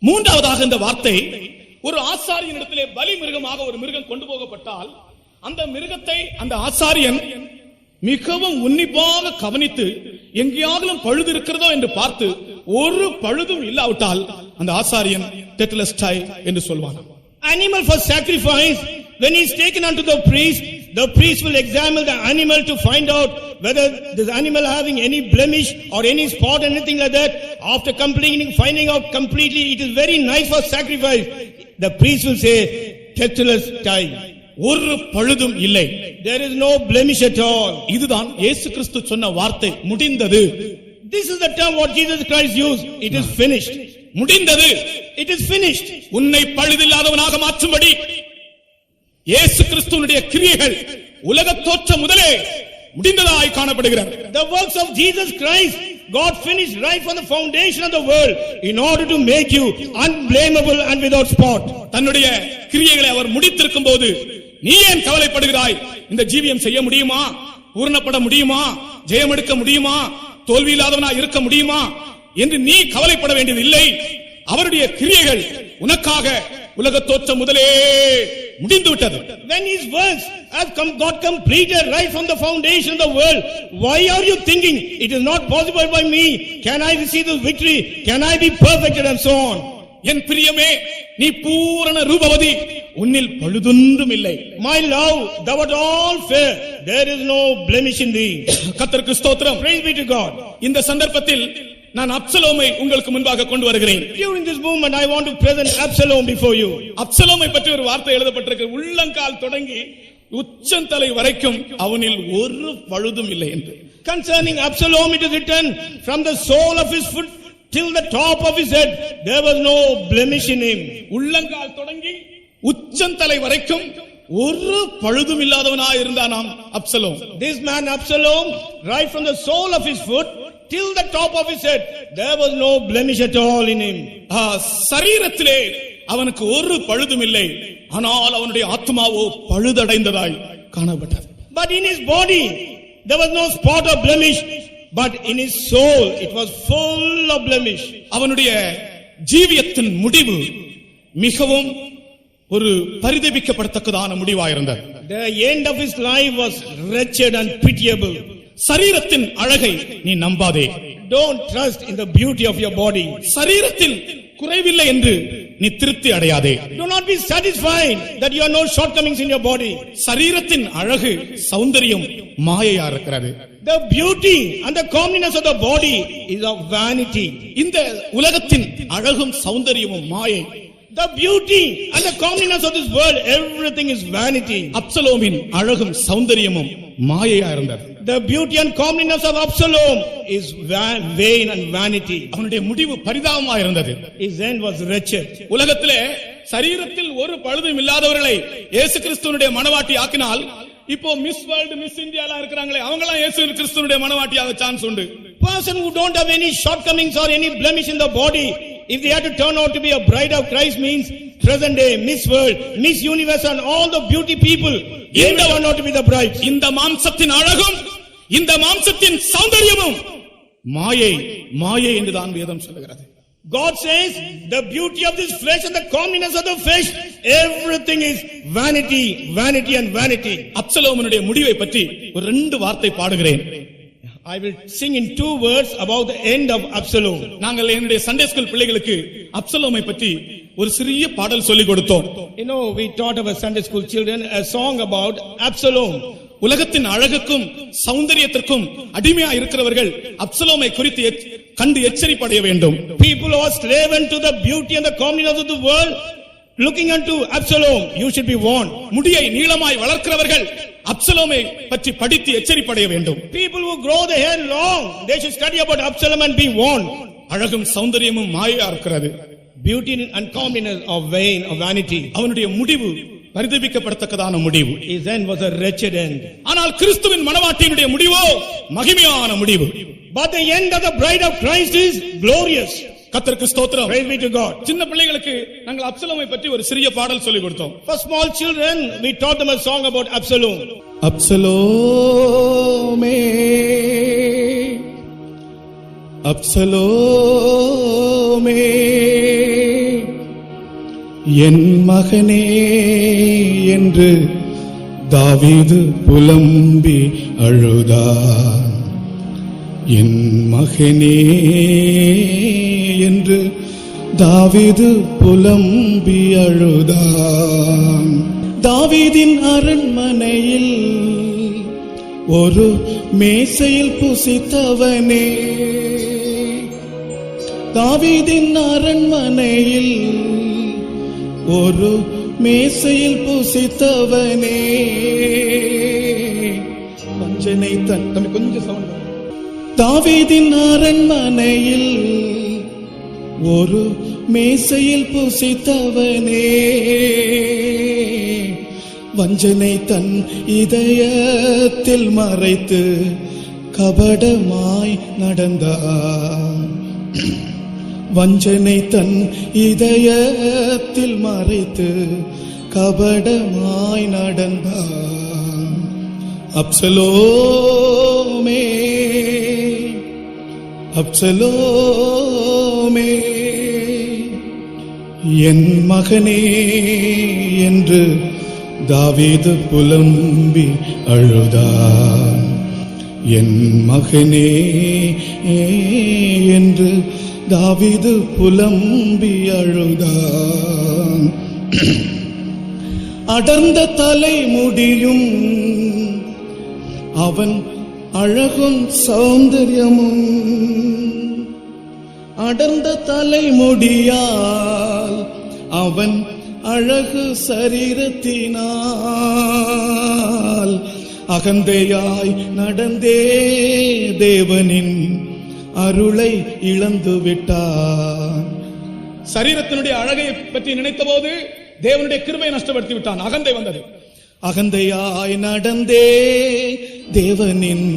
மூன்றாவதாக இந்த வார்த்தை ஒரு ஆசாரியனிடத்திலே பலி மிருகமாக ஒரு மிருகம் கொண்டு போகப்பட்டால் அந்த மிருகத்தை அந்த ஆசாரியன் மிகவும் உன்னிப்பாக கவனித்து எங்கேயாவது பழுது இருக்கிறதோ என்று பார்த்து ஒரு பழுதும் இல்லாவிட்டால் அந்த ஆசாரியன் tetelestai என்று சொல்வான். Animal for sacrifice, when he is taken unto the priest will examine the animal to find out whether this animal having any blemish or any spot, anything like that. After finding out completely, it is very nice for sacrifice. The priest will say, tetelestai. ஒரு பழுதும் இல்லை. There is no blemish at all. இதுதான் இயேசு கிறிஸ்து சொன்ன வார்த்தை, முடிந்தது. This is the term what Jesus Christ used. It is finished. முடிந்தது. It is finished. உன்னை பழுதில்லாதவனாக மாற்றும்படி இயேசு கிறிஸ்துவினுடைய கிரியைகள் உலகத் தோற்றம் முதலே முடிந்ததாய் காணப்படுகிறது. The works of Jesus Christ, God finished right from the foundation of the world in order to make you unblameable and without spot. தன்னுடைய கிரியைகளை அவர் முடித்திருக்கும் போது நீ ஏன் கவலைப்படுகிறாய்? இந்த ஜீவியம் செய்ய முடியுமா? பூரணப்பட முடியுமா? ஜெயம் எடுக்க முடியுமா? தோல்வி இல்லாதவனா இருக்க முடியுமா என்று நீ கவலைப்பட வேண்டியது இல்லை. அவருடைய கிரியைகள் உனக்காக உலகத் தோற்றம் முதலே முடிந்து விட்டது. When his works have got completed right from the foundation of the world, why are you thinking it is not possible by me? Can I receive this victory? Can I be perfected and so on? என் பிரியமே, நீ பூரண ரூபவதி, உன்னில் பழுதொன்றும் இல்லை. My love, thou art all fair, there is no blemish in thee. கர்த்தருக்கு ஸ்தோத்திரம். Praise be to God. இந்த சந்தர்ப்பத்தில் நான் அப்சலோமை உங்களுக்கு முன்பாக கொண்டு வருகிறேன். During this moment I want to present Absalom before you. அப்சலோமை பற்றி ஒரு வார்த்தை எழுதப்பட்டிருக்கு. உள்ளங்கால் தொடங்கி உச்சந்தலை வரைக்கும் அவனில் ஒரு பழுதும் இல்லை என்று. Concerning Absalom it is written, from the sole of his foot till the top of his head there was no blemish in him. உள்ளங்கால் தொடங்கி உச்சந்தலை வரைக்கும் ஒரு பழுதும் இல்லாதவனாய் இருந்தானாம் Absalom. This man Absalom, right from the sole of his foot till the top of his head there was no blemish at all in him. சரீரத்திலே அவனுக்கு ஒரு பழுதும் இல்லை, ஆனால் அவனுடைய ஆத்மாவோ பழுதடைந்ததாய் காணப்பட்டது. But in his body there was no spot of blemish, but in his soul it was full of blemish. அவனுடைய ஜீவியத்தின் முடிவு மிகவும் ஒரு பரிதபிக்கப்படத்தக்கதான முடிவாயிருந்தது. The end of his life was wretched and pitiable. சரீரத்தின் அழகை நீ நம்பாதே. Don't trust in the beauty of your body. சரீரத்தில் குறைவில்லை என்று நீ திருப்தி அடையாதே. Do not be satisfied that you have no shortcomings in your body. சரீரத்தின் அழகு சௌந்தரியம் மாயையா இருக்கிறது. The beauty and the comeliness of the body is of vanity. இந்த உலகத்தின் அழகும் சௌந்தரியமும் மாயை. The beauty and the comeliness of this world, everything is vanity. அப்சலோமின் அழகும் சௌந்தரியமும் மாயையா இருந்தது. The beauty and comeliness of Absalom is vain and vanity. அவனுடைய முடிவு பரிதாபமா இருந்தது. His end was wretched. உலகத்திலே சரீரத்தில் ஒரு பழுதும் இல்லாதவர்களை இயேசு கிறிஸ்துவினுடைய மனவாட்டி ஆக்கினால், இப்போ மிஸ் வேர்ல்ட் மிஸ் இந்தியா எல்லாம் இருக்கிறாங்களே, அவங்க எல்லாம் இயேசு கிறிஸ்துவினுடைய மனவாட்டியாக சான்ஸ் உண்டு. Person who don't have any shortcomings or any blemish in the body, if they had to turn out to be a bride of Christ means present day Miss World, Miss Universe and all the beauty people, they will turn out to be the brides. இந்த மாம்சத்தின் அழகும் இந்த மாம்சத்தின் சௌந்தரியமும் மாயை மாயை என்று தான் வேதம் சொல்லுகிறது. God says the beauty of this flesh and the comeliness of the flesh, everything is vanity, vanity and vanity. அப்சலோமனுடைய முடிவை பற்றி ஒரு 2 வார்த்தை பாடுகிறேன். I will sing in 2 words about the end of Absalom. நாங்கள் என்னுடைய சண்டே ஸ்கூல் பிள்ளைகளுக்கு அப்சலோமை பற்றி ஒரு சிறிய பாடல் சொல்லிக் கொடுத்தோம். You know, we taught our Sunday school children a song about Absalom. உலகத்தின் அழகுக்கும் சௌந்தரியத்திற்கும் அடிமையா இருக்கிறவர்கள் அப்சலோமை குறித்து கண்டு எச்சரிப்படைய வேண்டும். People who are slaven to the beauty and the comeliness of the world, looking unto Absalom, you should be warned. முடியை நீளமாய் வளர்க்கிறவர்கள் அப்சலோமை பற்றி படித்து எச்சரிப்படைய வேண்டும். People who grow their hair long, they should study about Absalom and be warned. அழகும் சௌந்தரியமும் மாயா இருக்கிறது. Beauty and comeliness are vain, of vanity. அவனுடைய முடிவு பரிதபிக்கப்படத்தக்கதான முடிவு. His end was a wretched end. ஆனால் கிறிஸ்துவின் மணவாட்டியினுடைய முடிவோ மகிமையான முடிவு. But the end of the bride of Christ is glorious. கர்த்தருக்கு ஸ்தோத்திரம். Praise be to God. சின்ன பிள்ளைகளுக்கு நாங்கள் அப்சலோமை பற்றி ஒரு சிறிய பாடல் சொல்லிக் கொடுத்தோம். For small children, we taught them a song about Absalom. அப்சலோமே அப்சலோமே என் மகனே என்று தாவீது புலம்பி அழுதார். என் மகனே என்று தாவீது புலம்பி அழுதார். தாவீதின் அரண்மனையில் ஒரு மேசையில் புசித்தவனே, தாவீதின் அரண்மனையில் ஒரு மேசையில் புசித்தவனே, வஞ்சனை தன் கொஞ்சம் சவுண்ட். தாவீதின் அரண்மனையில் ஒரு மேசையில் புசித்தவனே, வஞ்சனை தன் இதயத்தில் மறைத்து கபடமாய் நடந்தார். வஞ்சனை தன் இதயத்தில் மறைத்து கபடமாய் நடந்தார். அப்சலோமே அப்சலோமே என் மகனே என்று தாவீது புலம்பி அழுதார். என் மகனே என்று தாவீது புலம்பி அழுதார். அடர்ந்த தலைமுடியும் அவன் அழகும் சௌந்தரியமும், அடர்ந்த தலைமுடியால் அவன் அழகு சரீரத்தினால் அகந்தையாய் நடந்தே தேவனின் அருளை இழந்து விட்டான். சரீரத்தினுடைய அழகை பற்றி நினைத்த போது தேவனுடைய கிருபையை நஷ்டப்படுத்தி விட்டான். அகந்தை வந்தது. அகந்தையாய் நடந்தே தேவனின்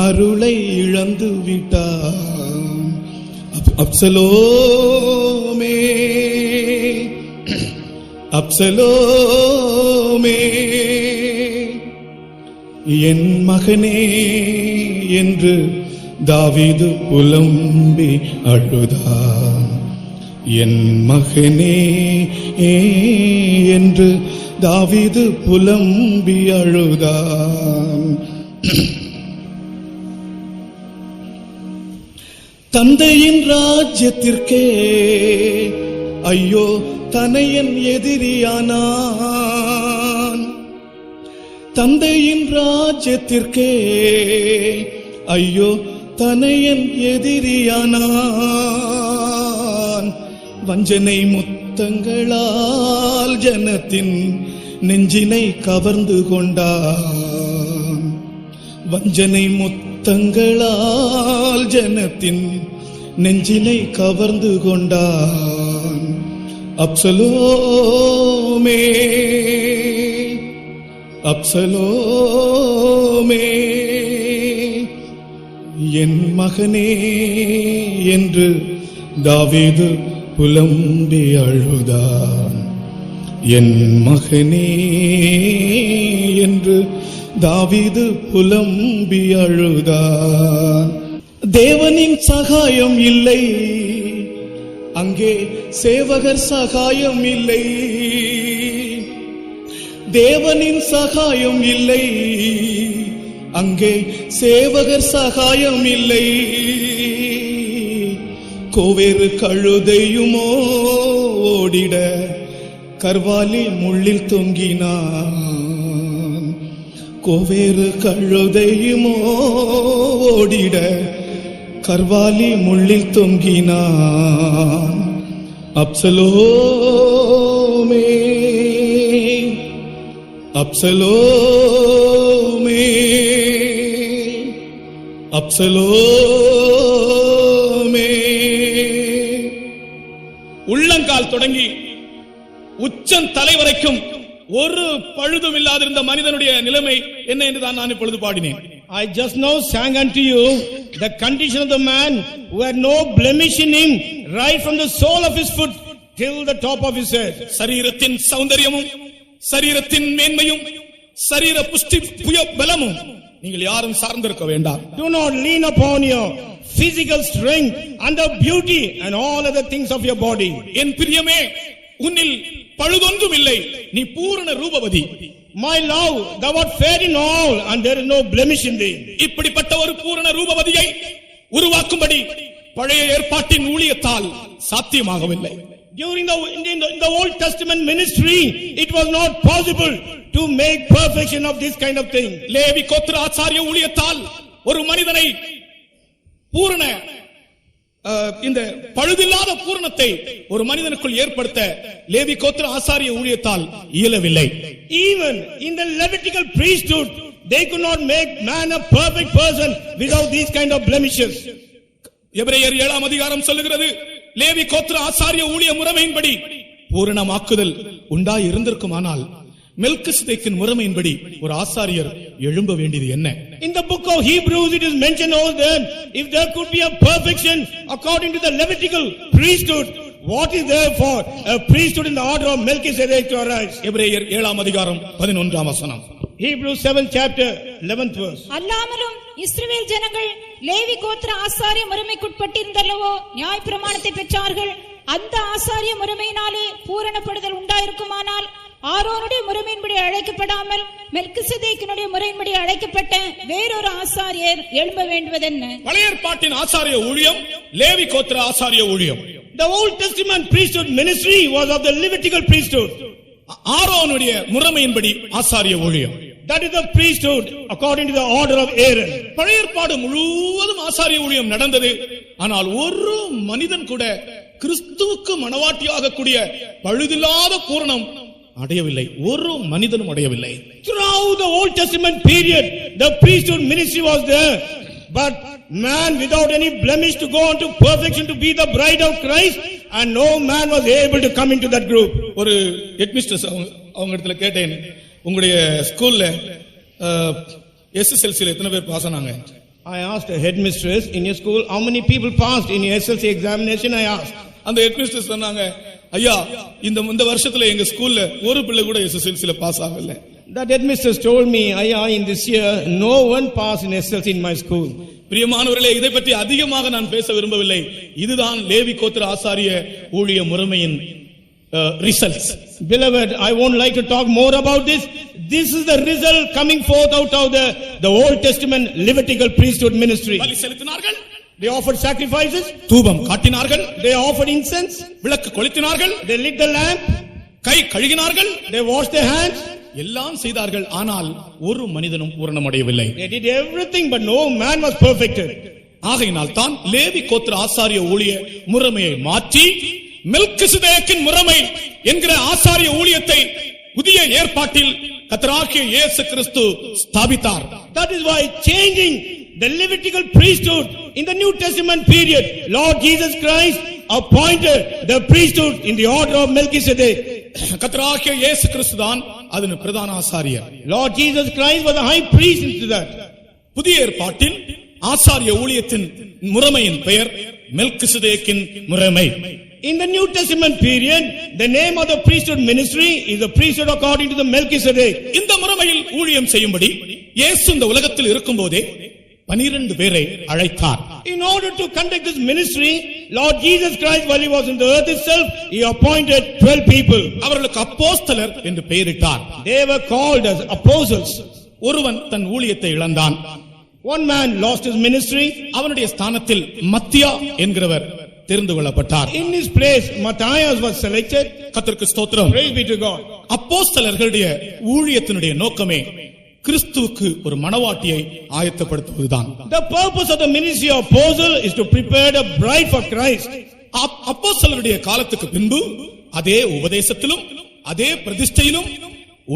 அருளை இழந்து விட்டான். அப்சலோமே அப்சலோமே என் மகனே என்று தாவீது புலம்பி அழுதார். என் மகனே என்று தாவீது புலம்பி அழுதார். தந்தையின் ராஜ்யத்திற்கே ஐயோ தனையன் எதிரியானான். தந்தையின் ராஜ்யத்திற்கே ஐயோ தனையன் எதிரியானான். வஞ்சனை முத்தங்களால் ஜனத்தின் நெஞ்சினை கவர்ந்து கொண்டான். வஞ்சனை முத்தங்களால் ஜனத்தின் நெஞ்சினை கவர்ந்து கொண்டான். அப்சலோமே அப்சலோமே என் மகனே என்று தாவீது புலம்பி அழுதான். என் மகனே என்று தாவீது புலம்பி அழுதான். தேவனின் சகாயம் இல்லை, அங்கே சேவகர் சகாயம் இல்லை. தேவனின் சகாயம் இல்லை, அங்கே சேவகர் சகாயம் இல்லை. கோவேறு கழுதையுமோ ஓடிட கர்வாலி முள்ளில் தொங்கினான். கோவேறு கழுதையுமோ ஓடிட கர்வாலி முள்ளில் தொங்கினான். அப்சலோமே அப்சலோமே அப்சலோமே. உள்ளங்கால் தொடங்கி உச்சம் தலை வரைக்கும் ஒரு பழுதும் இல்லாதிருந்த மனிதனுடைய நிலைமை என்ன என்று தான் நான் இப்பொழுது பாடினேன். I just now sang unto you the condition of the man who had no blemish in him, right from the sole of his foot till the top of his head. சரீரத்தின் சௌந்தரியமும் சரீரத்தின் மேன்மையும் சரீர புஷ்டி பலமும் நீங்கள் யாரும் சார்ந்திருக்க வேண்டாம். Do not lean upon your physical strength and the beauty and all other things of your body. என் பிரியமே, உன்னில் பழுதொன்றும் இல்லை, நீ பூரண Rupavati. My love, thou art fair in all and there is no blemish in thee. இப்படிப்பட்ட ஒரு பூரண ரூபவதியை உருவாக்கும்படி பழைய ஏற்பாட்டின் ஊழியத்தால் சாத்தியமாகவில்லை. During the Old Testament ministry, it was not possible to make perfection of this kind of thing. Levi கோத்திர ஆசாரிய ஊழியத்தால் ஒரு மனிதனை பூரண இந்த பழுதில்லாத பூரணத்தை ஒரு மனிதனுக்குள் ஏற்படுத்த லேவி கோத்திர ஆசாரிய ஊழியத்தால் இயலவில்லை. Even in the Levitical priesthood, they could not make man a perfect person without these kind of blemishes. எபிரேயர் 7ஆம் அதிகாரம் சொல்லுகிறது, லேவி கோத்திர ஆசாரிய ஊழிய முறைமையின்படி பூரணமாக்குதல் உண்டாய் இருந்திருக்குமானால் மெல்கிசேதேக்கின் முறைமையின்படி ஒரு ஆசாரியர் எழும்ப வேண்டியது என்ன? In the book of Hebrews it is mentioned over there, if there could be a perfection according to the Levitical priesthood, what is there for a priesthood in the order of Melchizedek to arise? எபிரேயர் 7ஆம் அதிகாரம் 11ஆம் வசனம். Hebrews 7th chapter 11th verse. அல்லாமலும் இஸ்ரவேல் ஜனங்கள் லேவி கோத்திர ஆசாரிய முறைமைக்குட்பட்டிருந்தல்லவோ நியாயப்பிரமாணத்தை பெற்றார்கள். அந்த ஆசாரிய முறைமையினாலே பூரணப்படுதல் உண்டாயிருக்குமானால் ஆரோனுடைய முறைமையின்படி அழைக்கப்படாமல் மெல்கிசேதேக்கினுடைய முறையின்படி அழைக்கப்பட்ட வேறொரு ஆசாரியர் எழும்ப வேண்டுவதென்ன? பழைய ஏற்பாட்டின் ஆசாரிய ஊழியம் லேவி கோத்திர ஆசாரிய ஊழியம். The Old Testament priesthood ministry was of the Levitical priesthood. ஆரோனுடைய முறைமையின்படி ஆசாரிய ஊழியம். That is the priesthood according to the order of Aaron. பழைய ஏற்பாடு முழுவதும் ஆசாரிய ஊழியம் நடந்தது. ஆனால் ஒரு மனிதன் கூட கிறிஸ்துவுக்கு மனவாட்டியாக கூடிய பழுதில்லாத பூரணம் அடையவில்லை. ஒரு மனிதனும் அடையவில்லை. Throughout the Old Testament period, the priesthood ministry was there, but man without any blemish to go on to perfection to be the bride of Christ, and no man was able to come into that group. ஒரு headmistress அவங்க இடத்துல கேட்டேன், உங்களுடைய ஸ்கூல்ல SSLC எத்தனை பேர் pass ஆனாங்க? I asked a headmistress in your school, how many people passed in your SSLC examination? I asked. அந்த ஹெட்மிஸ்டர் சொன்னாங்க, ஐயா இந்த வருஷத்துல எங்க ஸ்கூல்ல ஒரு பிள்ளை கூட SSLCல பாஸ் ஆகல. That headmistress told me, ஐயா, in this year no one passed in SSLC in my school. பிரியமானவர்களே, இதை பற்றி அதிகமாக நான் பேச விரும்பவில்லை. இதுதான் லேவி கோத்திர ஆசாரிய ஊழிய முறைமையின் results. Beloved, I won't like to talk more about this. This is the result coming forth out of the Old Testament Levitical priesthood ministry. பலி செலுத்தினார்கள், They offered sacrifices, தூபம் காட்டினார்கள், they offered incense, விளக்கு கொளுத்தினார்கள், they lit the lamp, guy கழுகினார்கள், they washed their hands, எல்லாம் செய்தார்கள். ஆனால் ஒரு மனிதனும் பூரணமடையவில்லை. they did everything but no man was perfected. ஆகையினால் தான் லேவி கோத்திர ஆசாரிய ஊழிய முறைமையை மாற்றி மெல்கிசேதேக்கின் முறைமை என்கிற ஆசாரிய ஊழியத்தை புதிய ஏற்பாட்டில் கர்த்தராகிய இயேசு கிறிஸ்து ஸ்தாபித்தார். That is why changing the Levitical priesthood in the New Testament period, Lord Jesus Christ appointed the priesthood in the order of Melchizedek. கர்த்தராகிய இயேசு கிறிஸ்து தான் அதன் பிரதான ஆசாரியர். Lord Jesus Christ was the high priest into that. புதிய ஏற்பாட்டில் ஆசாரிய ஊழியத்தின் முறைமையின் பெயர் மெல்கிசேதேக்கின் முறைமை. In the New Testament period, the name of the priesthood ministry is the priesthood according to the Melchizedek. இந்த முறைமையில் ஊழியம் செய்யும்படி இயேசு இந்த உலகத்தில் இருக்கும்போதே 12 பேரை அழைத்தார். In order to conduct this ministry, Lord Jesus Christ, while he was in the earth itself, he appointed 12 people. அவர்களுக்கு அப்போஸ்தலர் என்று பெயரிட்டார். They were called as apostles. ஒருவன் தன் ஊழியத்தை இழந்தான். One man lost his ministry. அவனுடைய ஸ்தானத்தில் மத்தியா என்கிறவர் தெரிந்து கொள்ளப்பட்டார். In his place, Matthias was selected. கர்த்தருக்கு ஸ்தோத்திரம். Praise be to God. அப்போஸ்தலர்களுடைய ஊழியத்தினுடைய நோக்கமே கிறிஸ்துவுக்கு ஒரு மணவாட்டியை ஆயத்தப்படுத்துவதுதான். The purpose of the ministry of apostle is to prepare a bride for Christ. அப்போஸ்தலருடைய காலத்துக்கு பின்பு அதே உபதேசத்திலும் அதே பிரதிஷ்டையிலும்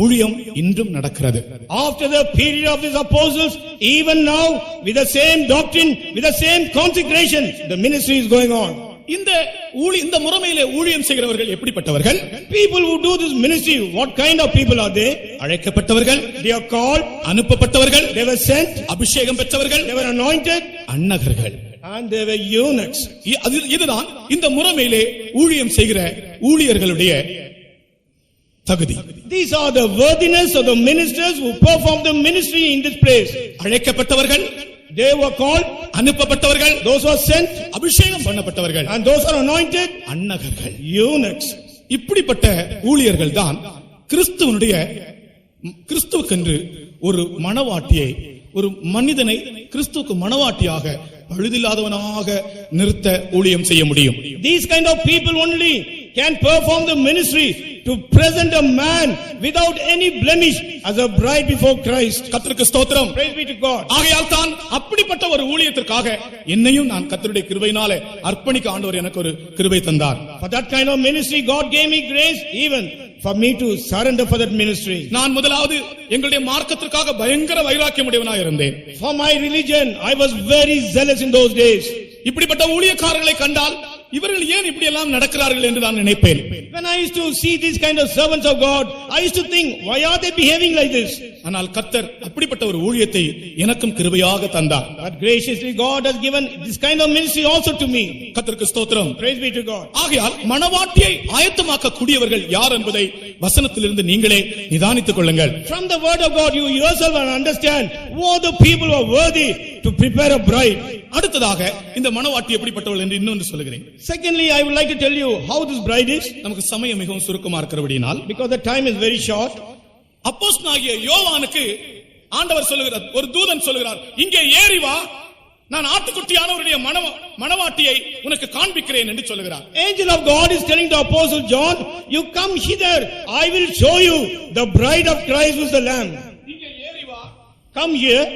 ஊழியம் இன்றும் நடக்கிறது. After the period of these apostles, even now with the same doctrine, with the same consecration, the ministry is going on. இந்த முறைமையிலே ஊழியம் செய்கிறவர்கள் எப்படிப்பட்டவர்கள்? People who do this ministry, what kind of people are they? அழைக்கப்பட்டவர்கள், they are called, அனுப்பப்பட்டவர்கள், they were sent, அபிஷேகம் பெற்றவர்கள், they were anointed, அன்னகர்கள், and they were eunuchs. இதுதான் இந்த முறைமையிலே ஊழியம் செய்கிற ஊழியர்களுடைய தகுதி. These are the worthiness of the ministers who perform the ministry in this place. அழைக்கப்பட்டவர்கள், they were called, அனுப்பப்பட்டவர்கள், those who are sent, அபிஷேகம் பண்ணப்பட்டவர்கள், and those who are anointed, அன்னகர்கள், eunuchs. இப்படிப்பட்ட ஊழியர்கள் தான் கிறிஸ்துவுக்கென்று ஒரு மணவாட்டியை, ஒரு மனிதனை கிறிஸ்துவுக்கு மணவாட்டியாக பழுதில்லாதவனாக நிறுத்த ஊழியம் செய்ய முடியும். These kind of people only can perform the ministry to present a man without any blemish as a bride before Christ. கர்த்தருக்கு ஸ்தோத்திரம். Praise be to God. ஆகையால் தான் அப்படிப்பட்ட ஒரு ஊழியத்திற்காக என்னையும் நான் கர்த்தருடைய கிருபையினாலே அர்ப்பணிக்க ஆண்டவர் எனக்கு ஒரு கிருபை தந்தார். For that kind of ministry God gave me grace even for me to surrender for that ministry. நான் முதலாவது எங்களுடைய மார்க்கத்திற்காக பயங்கர வைராக்கியம் உடையவனாய் இருந்தேன். For my religion I was very zealous in those days. இப்படிப்பட்ட ஊழியக்காரர்களை கண்டால் இவர்கள் ஏன் இப்படி எல்லாம் நடக்கிறார்கள் என்று நான் நினைப்பேன். When I used to see these kind of servants of God, I used to think, why are they behaving like this? ஆனால் கர்த்தர் அப்படிப்பட்ட ஒரு ஊழியத்தை எனக்கும் கிருபையாக தந்தார். But graciously God has given this kind of ministry also to me. கர்த்தருக்கு ஸ்தோத்திரம். Praise be to God. ஆகையால் மணவாட்டியை ஆயத்தமாக்க கூடியவர்கள் யார் என்பதை வசனத்திலிருந்து நீங்களே நிதானித்துக் கொள்ளுங்கள். From the word of God you yourself will understand who are the people who are worthy to prepare a bride. அடுத்ததாக இந்த மணவாட்டி எப்படிப்பட்டவள் என்று இன்னொன்று சொல்கிறேன். Secondly, I would like to tell you how this bride is. நமக்கு சமயம் மிகவும் சுருக்கமா இருக்கிறபடியால், because the time is very short. அப்போஸ்தலனாகிய யோவானுக்கு ஆண்டவர் சொல்லுகிறார், ஒரு தூதன் சொல்லுகிறார், இங்கே ஏறி வா, நான் ஆட்டுக்குட்டியானவருடைய மணவாட்டியை உனக்கு காண்பிக்கிறேன் என்று சொல்லுகிறார். Angel of God is telling the apostle John, you come hither, I will show you the bride of Christ who is the lamb. இங்கே ஏறி வா, come here,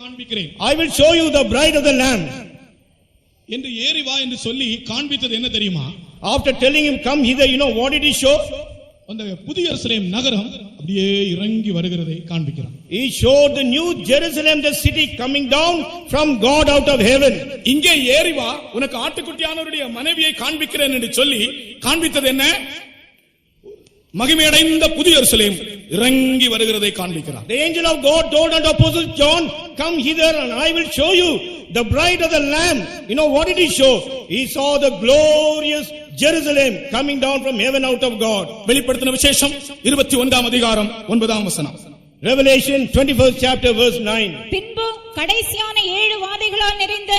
காண்பிக்கிறேன். I will show you the bride of the lamb. என்று ஏறி வா என்று சொல்லி காண்பித்தது என்ன தெரியுமா? After telling him come hither, you know what did he show? அந்த புதிய எருசலேம் நகரம் அப்படியே இறங்கி வருகிறதை காண்பிக்கிறார். He showed the new Jerusalem, the city coming down from God out of heaven. இங்கே ஏறி வா, உனக்கு ஆட்டுக்குட்டியானவருடைய மனைவியை காண்பிக்கிறேன் என்று சொல்லி காண்பித்தது என்ன? மகிமையடைந்த புதிய எருசலேம் இறங்கி வருகிறதை காண்பிக்கிறார். The angel of God told unto apostle John, come hither and I will show you the bride of the lamb. You know what did he show? He saw the glorious Jerusalem coming down from heaven out of God. வெளிப்படுத்தின விசேஷம் 21ஆம் அதிகாரம் 9ஆம் வசனம். Revelation 21st chapter verse 9. பின்பு கடைசியான 7 வாதைகளால் நிறைந்த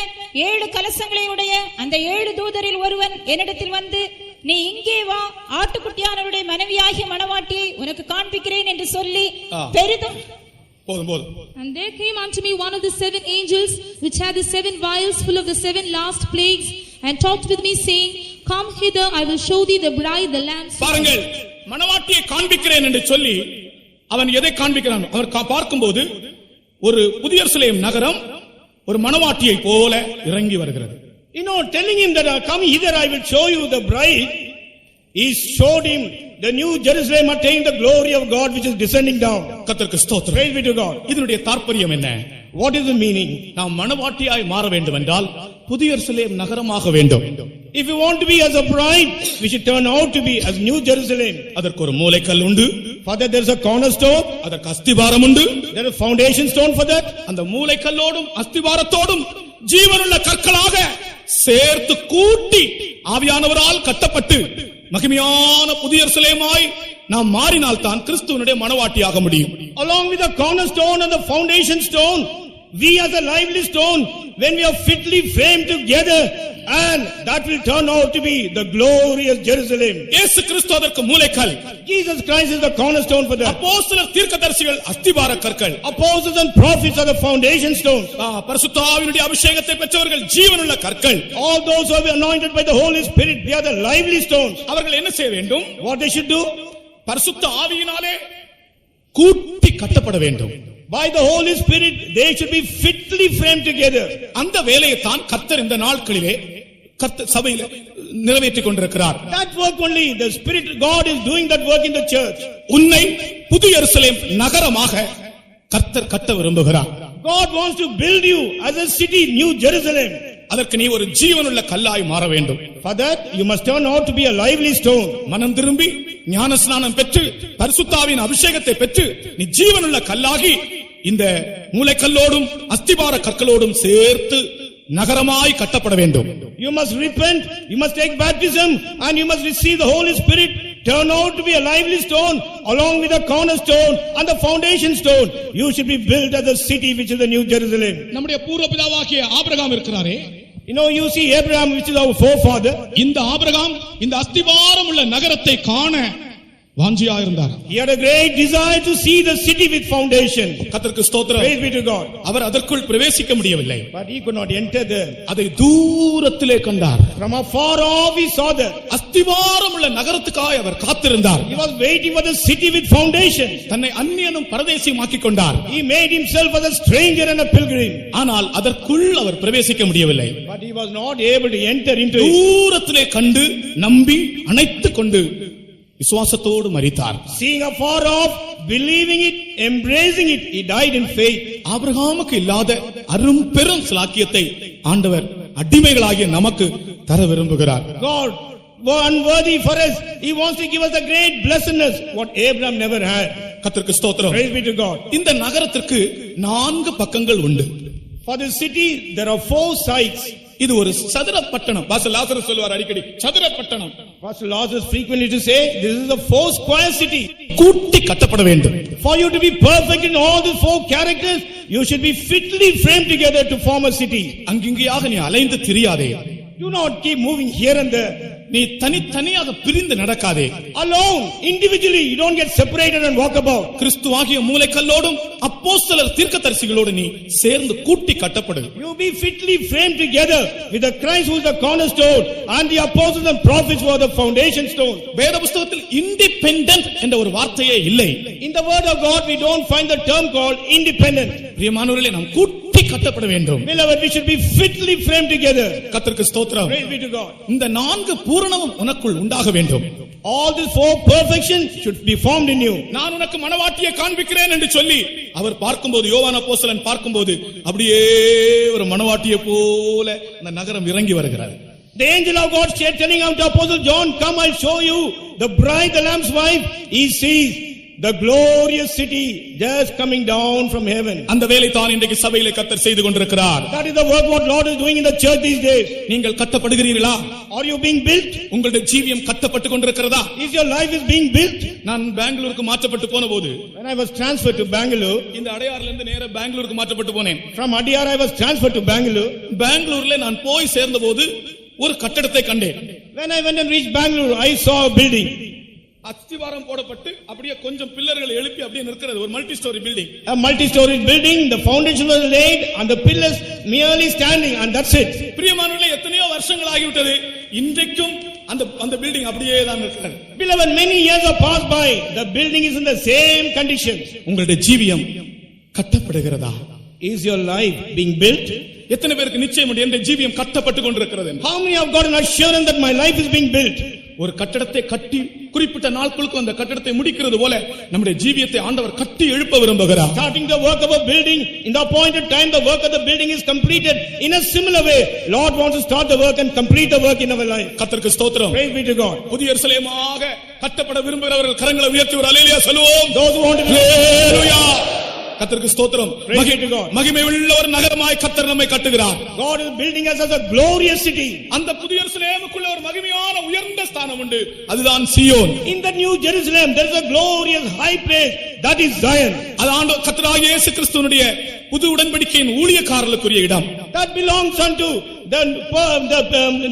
7 கலசங்களை உடைய அந்த 7 தூதரில் ஒருவன் என்னிடத்தில் வந்து, நீ இங்கே வா, ஆட்டுக்குட்டியானவருடைய மனைவியாகிய மணவாட்டியை உனக்கு காண்பிக்கிறேன் என்று சொல்லி பெரிதும் போதும். And there came unto me one of the 7 angels which had the 7 vials full of the 7 last plagues, and talked with me saying, come hither, I will show thee the bride, the lamb. பாருங்கள், மணவாட்டியை காண்பிக்கிறேன் என்று சொல்லி அவன் எதை காண்பிக்கிறான்? அவர் பார்க்கும்போது ஒரு புதிய எருசலேம் நகரம் ஒரு மணவாட்டியை போல இறங்கி வருகிறது. You know, telling him that come hither, I will show you the bride, he showed him the new Jerusalem attaining the glory of God which is descending down. கர்த்தருக்கு ஸ்தோத்திரம். Praise be to God. இதனுடைய தாற்பயம் என்ன? What is the meaning? நாம் மணவாட்டியாய் மாற வேண்டும் என்றால் புதிய எருசலேம் நகரமாக வேண்டும். If you want to be as a bride, we should turn out to be as New Jerusalem. அதற்கு ஒரு மூலைக்கல் உண்டு. For that there is a cornerstone. அதற்கு அஸ்திபாரம் உண்டு. There is a foundation stone for that. அந்த மூலைக்கல்லோடும் அஸ்திபாரத்தோடும் ஜீவனுள்ள கற்களாக சேர்த்து கூட்டி ஆவியானவரால் கட்டப்பட்டு மகிமையான புதிய எருசலேமாய் நாம் மாறினால் தான் கிறிஸ்துவனுடைய மனவாட்டியாக முடியும். Along with the cornerstone and the foundation stone, we as a lively stone, when we are fitly framed together, and that will turn out to be the glorious Jerusalem. இயேசு கிறிஸ்து அதற்கு மூலைக்கல். Jesus Christ is the cornerstone for that. அப்போஸ்தலர் தீர்க்கதரிசிகள் அஸ்திபார கற்கள். Apostles and prophets are the foundation stones. பரிசுத்த ஆவியினுடைய அபிஷேகத்தை பெற்றவர்கள் ஜீவனுள்ள கற்கள். All those who have been anointed by the Holy Spirit, they are the lively stones. அவர்கள் என்ன செய்ய வேண்டும்? What they should do? பரிசுத்த ஆவியினாலே கூட்டி கட்டப்பட வேண்டும். By the Holy Spirit, they should be fitly framed together. அந்த வேலையை தான் கர்த்தர் இந்த நாட்களிலே சபையில் நிறைவேற்றிக் கொண்டிருக்கிறார். That work only, the Spirit God is doing that work in the church. உன்னை புதிய எருசலேம் நகரமாக கர்த்தர் கட்ட விரும்புகிறார். God wants to build you as a city, New Jerusalem. அதற்கு நீ ஒரு ஜீவனுள்ள கல்லாய் மாற வேண்டும். For that, you must turn out to be a lively stone. மனம் திரும்பி ஞானஸ்நானம் பெற்று பரிசுத்த ஆவியின் அபிஷேகத்தை பெற்று நீ ஜீவனுள்ள கல்லாகி இந்த மூலைக்கல்லோடும் அஸ்திபார கற்களோடும் சேர்த்து நகரமாய் கட்டப்பட வேண்டும். You must repent, you must take baptism, and you must receive the Holy Spirit. Turn out to be a lively stone along with the cornerstone and the foundation stone. You should be built as a city which is the New Jerusalem. நம்முடைய பூர்வ பிதாவாகிய Abraham இருக்கிறாரே, you see Abraham, which is our forefather. இந்த Abraham இந்த அஸ்திபாரம் உள்ள நகரத்தை காண வாஞ்சியா இருந்தார். He had a great desire to see the city with foundation. கர்த்தருக்கு ஸ்தோத்திரம். Praise be to God. அவர் அதற்குள் பிரவேசிக்க முடியவில்லை. But he could not enter there. அதை தூரத்திலே கண்டார். From afar off he saw that. அஸ்திபாரம் உள்ள நகரத்துக்காக அவர் காத்திருந்தார். He was waiting for the city with foundation. தன்னை அந்நியனும் பரதேசியுமாக்கிக் கொண்டார். He made himself as a stranger and a pilgrim. ஆனால் அதற்குள் அவர் பிரவேசிக்க முடியவில்லை. But he was not able to enter into it. தூரத்திலே கண்டு நம்பி அணைத்துக் கொண்டு விசுவாசத்தோடு மரித்தார். Seeing afar off, believing it, embracing it, he died in faith. ஆபிரகாமுக்கு இல்லாத அரும் பெரும் சிலாக்கியத்தை ஆண்டவர் அடிமைகளாகிய நமக்கு தர விரும்புகிறார். God, unworthy for us, he wants to give us a great blessedness what Abraham never had. கர்த்தருக்கு ஸ்தோத்திரம். Praise be to God. இந்த நகரத்திற்கு 4 பக்கங்கள் உண்டு. For the city there are 4 sides. இது ஒரு சதுர பட்டணம். பாஸ்டர் லாசரஸ் சொல்வார் அடிக்கடி, சதுர பட்டணம். Pastor Lazarus frequently to say this is a 4 square city. கூட்டி கட்டப்பட வேண்டும். For you to be perfect in all the 4 characters, you should be fitly framed together to form a city. அங்கிங்கேயாக நீ அலைந்து திரியாதே. Do not keep moving here and there. நீ தனித்தனியாக பிரிந்து நடக்காதே. Alone, individually, you don't get separated and walk about. கிறிஸ்துவாகிய மூலைக்கல்லோடும் அப்போஸ்தலர் தீர்க்கதரிசிகளோடு நீ சேர்ந்து கூட்டி கட்டப்படு. You be fitly framed together with the Christ who is the cornerstone and the apostles and prophets who are the foundation stone. வேத புத்தகத்தில் independent என்ற ஒரு வார்த்தையே இல்லை. In the word of God, we don't find the term called independent. பிரியமானவர்களே, நாம் கூட்டி கட்டப்பட வேண்டும். Beloved, we should be fitly framed together. கர்த்தருக்கு ஸ்தோத்திரம். Praise be to God. இந்த 4 பூரணமும் உனக்குள் உண்டாக வேண்டும். All these 4 perfections should be formed in you. நான் உனக்கு மனவாட்டியை காண்பிக்கிறேன் என்று சொல்லி அவர் பார்க்கும்போது, யோவான் அப்போஸ்தலன் பார்க்கும்போது அப்படியே ஒரு மனவாட்டியை போல அந்த நகரம் இறங்கி வருகிறது. The angel of God telling out to Apostle John, come, I'll show you the bride, the lamb's wife. He sees the glorious city just coming down from heaven. அந்த வேலை தான் இன்றைக்கு சபையிலே கர்த்தர் செய்து கொண்டிருக்கிறார். That is the work what Lord is doing in the church these days. நீங்கள் கட்டப்படுகிறீர்களா? Are you being built? உங்களுடைய ஜீவியம் கட்டப்பட்டு கொண்டிருக்கிறதா? Is your life is being built? நான் பெங்களூருக்கு மாற்றப்பட்டு போனபோது, When I was transferred to Bangalore, இந்த அடையார்ல இருந்து நேரா பெங்களூருக்கு மாற்றப்பட்டு போனேன். from Adyar I was transferred to Bangalore. பெங்களூர்ல நான் போய் சேர்ந்தபோது ஒரு கட்டடத்தை கண்டேன். When I went and reached Bangalore, I saw a building. அஸ்திவாரம் போடப்பட்டு அப்படியே கொஞ்சம் பில்லர்களை எழுப்பி அப்படியே நிற்கிறது ஒரு multi story building. A multi-story building, the foundation was laid and the pillars merely standing and that's it. பிரியமானவர்களே, எத்தனையோ வருஷங்கள் ஆகிவிட்டது, இன்றைக்கும் அந்த பில்டிங் அப்படியே தான் இருக்கிறது. Beloved, many years have passed by, the building is in the same conditions. உங்களுடைய ஜீவியம் கட்டப்படுகிறதா? Is your life being built? எத்தனை பேருக்கு நிச்சயம் உண்டு என்ற ஜீவியம் கட்டப்பட்டு கொண்டிருக்கிறது? How many have got an assurance that my life is being built? ஒரு கட்டடத்தை கட்டி குறிப்பிட்ட நாட்களுக்கு அந்த கட்டடத்தை முடிக்கிறது போல நம்முடைய ஜீவியத்தை ஆண்டவர் கட்டி எழுப்ப விரும்புகிறார். Starting the work of a building, in the appointed time the work of the building is completed. In a similar way, Lord wants to start the work and complete the work in our life. கர்த்தருக்கு ஸ்தோத்திரம். Praise be to God. புதிய எருசலேமாக கட்டப்பட விரும்புகிறவர்கள் கரங்களை உயர்த்தி ஒரு அல்லேலூயா சொல்லுவோம். Those who want to be அல்லேலூயா. கர்த்தருக்கு ஸ்தோத்திரம். Praise be to God. மகிமை உள்ள ஒரு நகரமாய் கர்த்தர் நம்மை கட்டுகிறார். God is building us as a glorious city. அந்த புதிய எருசலேமுக்குள்ள ஒரு மகிமையான உயர்ந்த ஸ்தானம் உண்டு. அதுதான் சீயோன். In the new Jerusalem there is a glorious high place, that is Zion. அது ஆண்டவர் கர்த்தராகிய இயேசு கிறிஸ்துவினுடைய புது உடன்படிக்கையின் ஊழியக்காரர்களுக்குரிய இடம். That belongs unto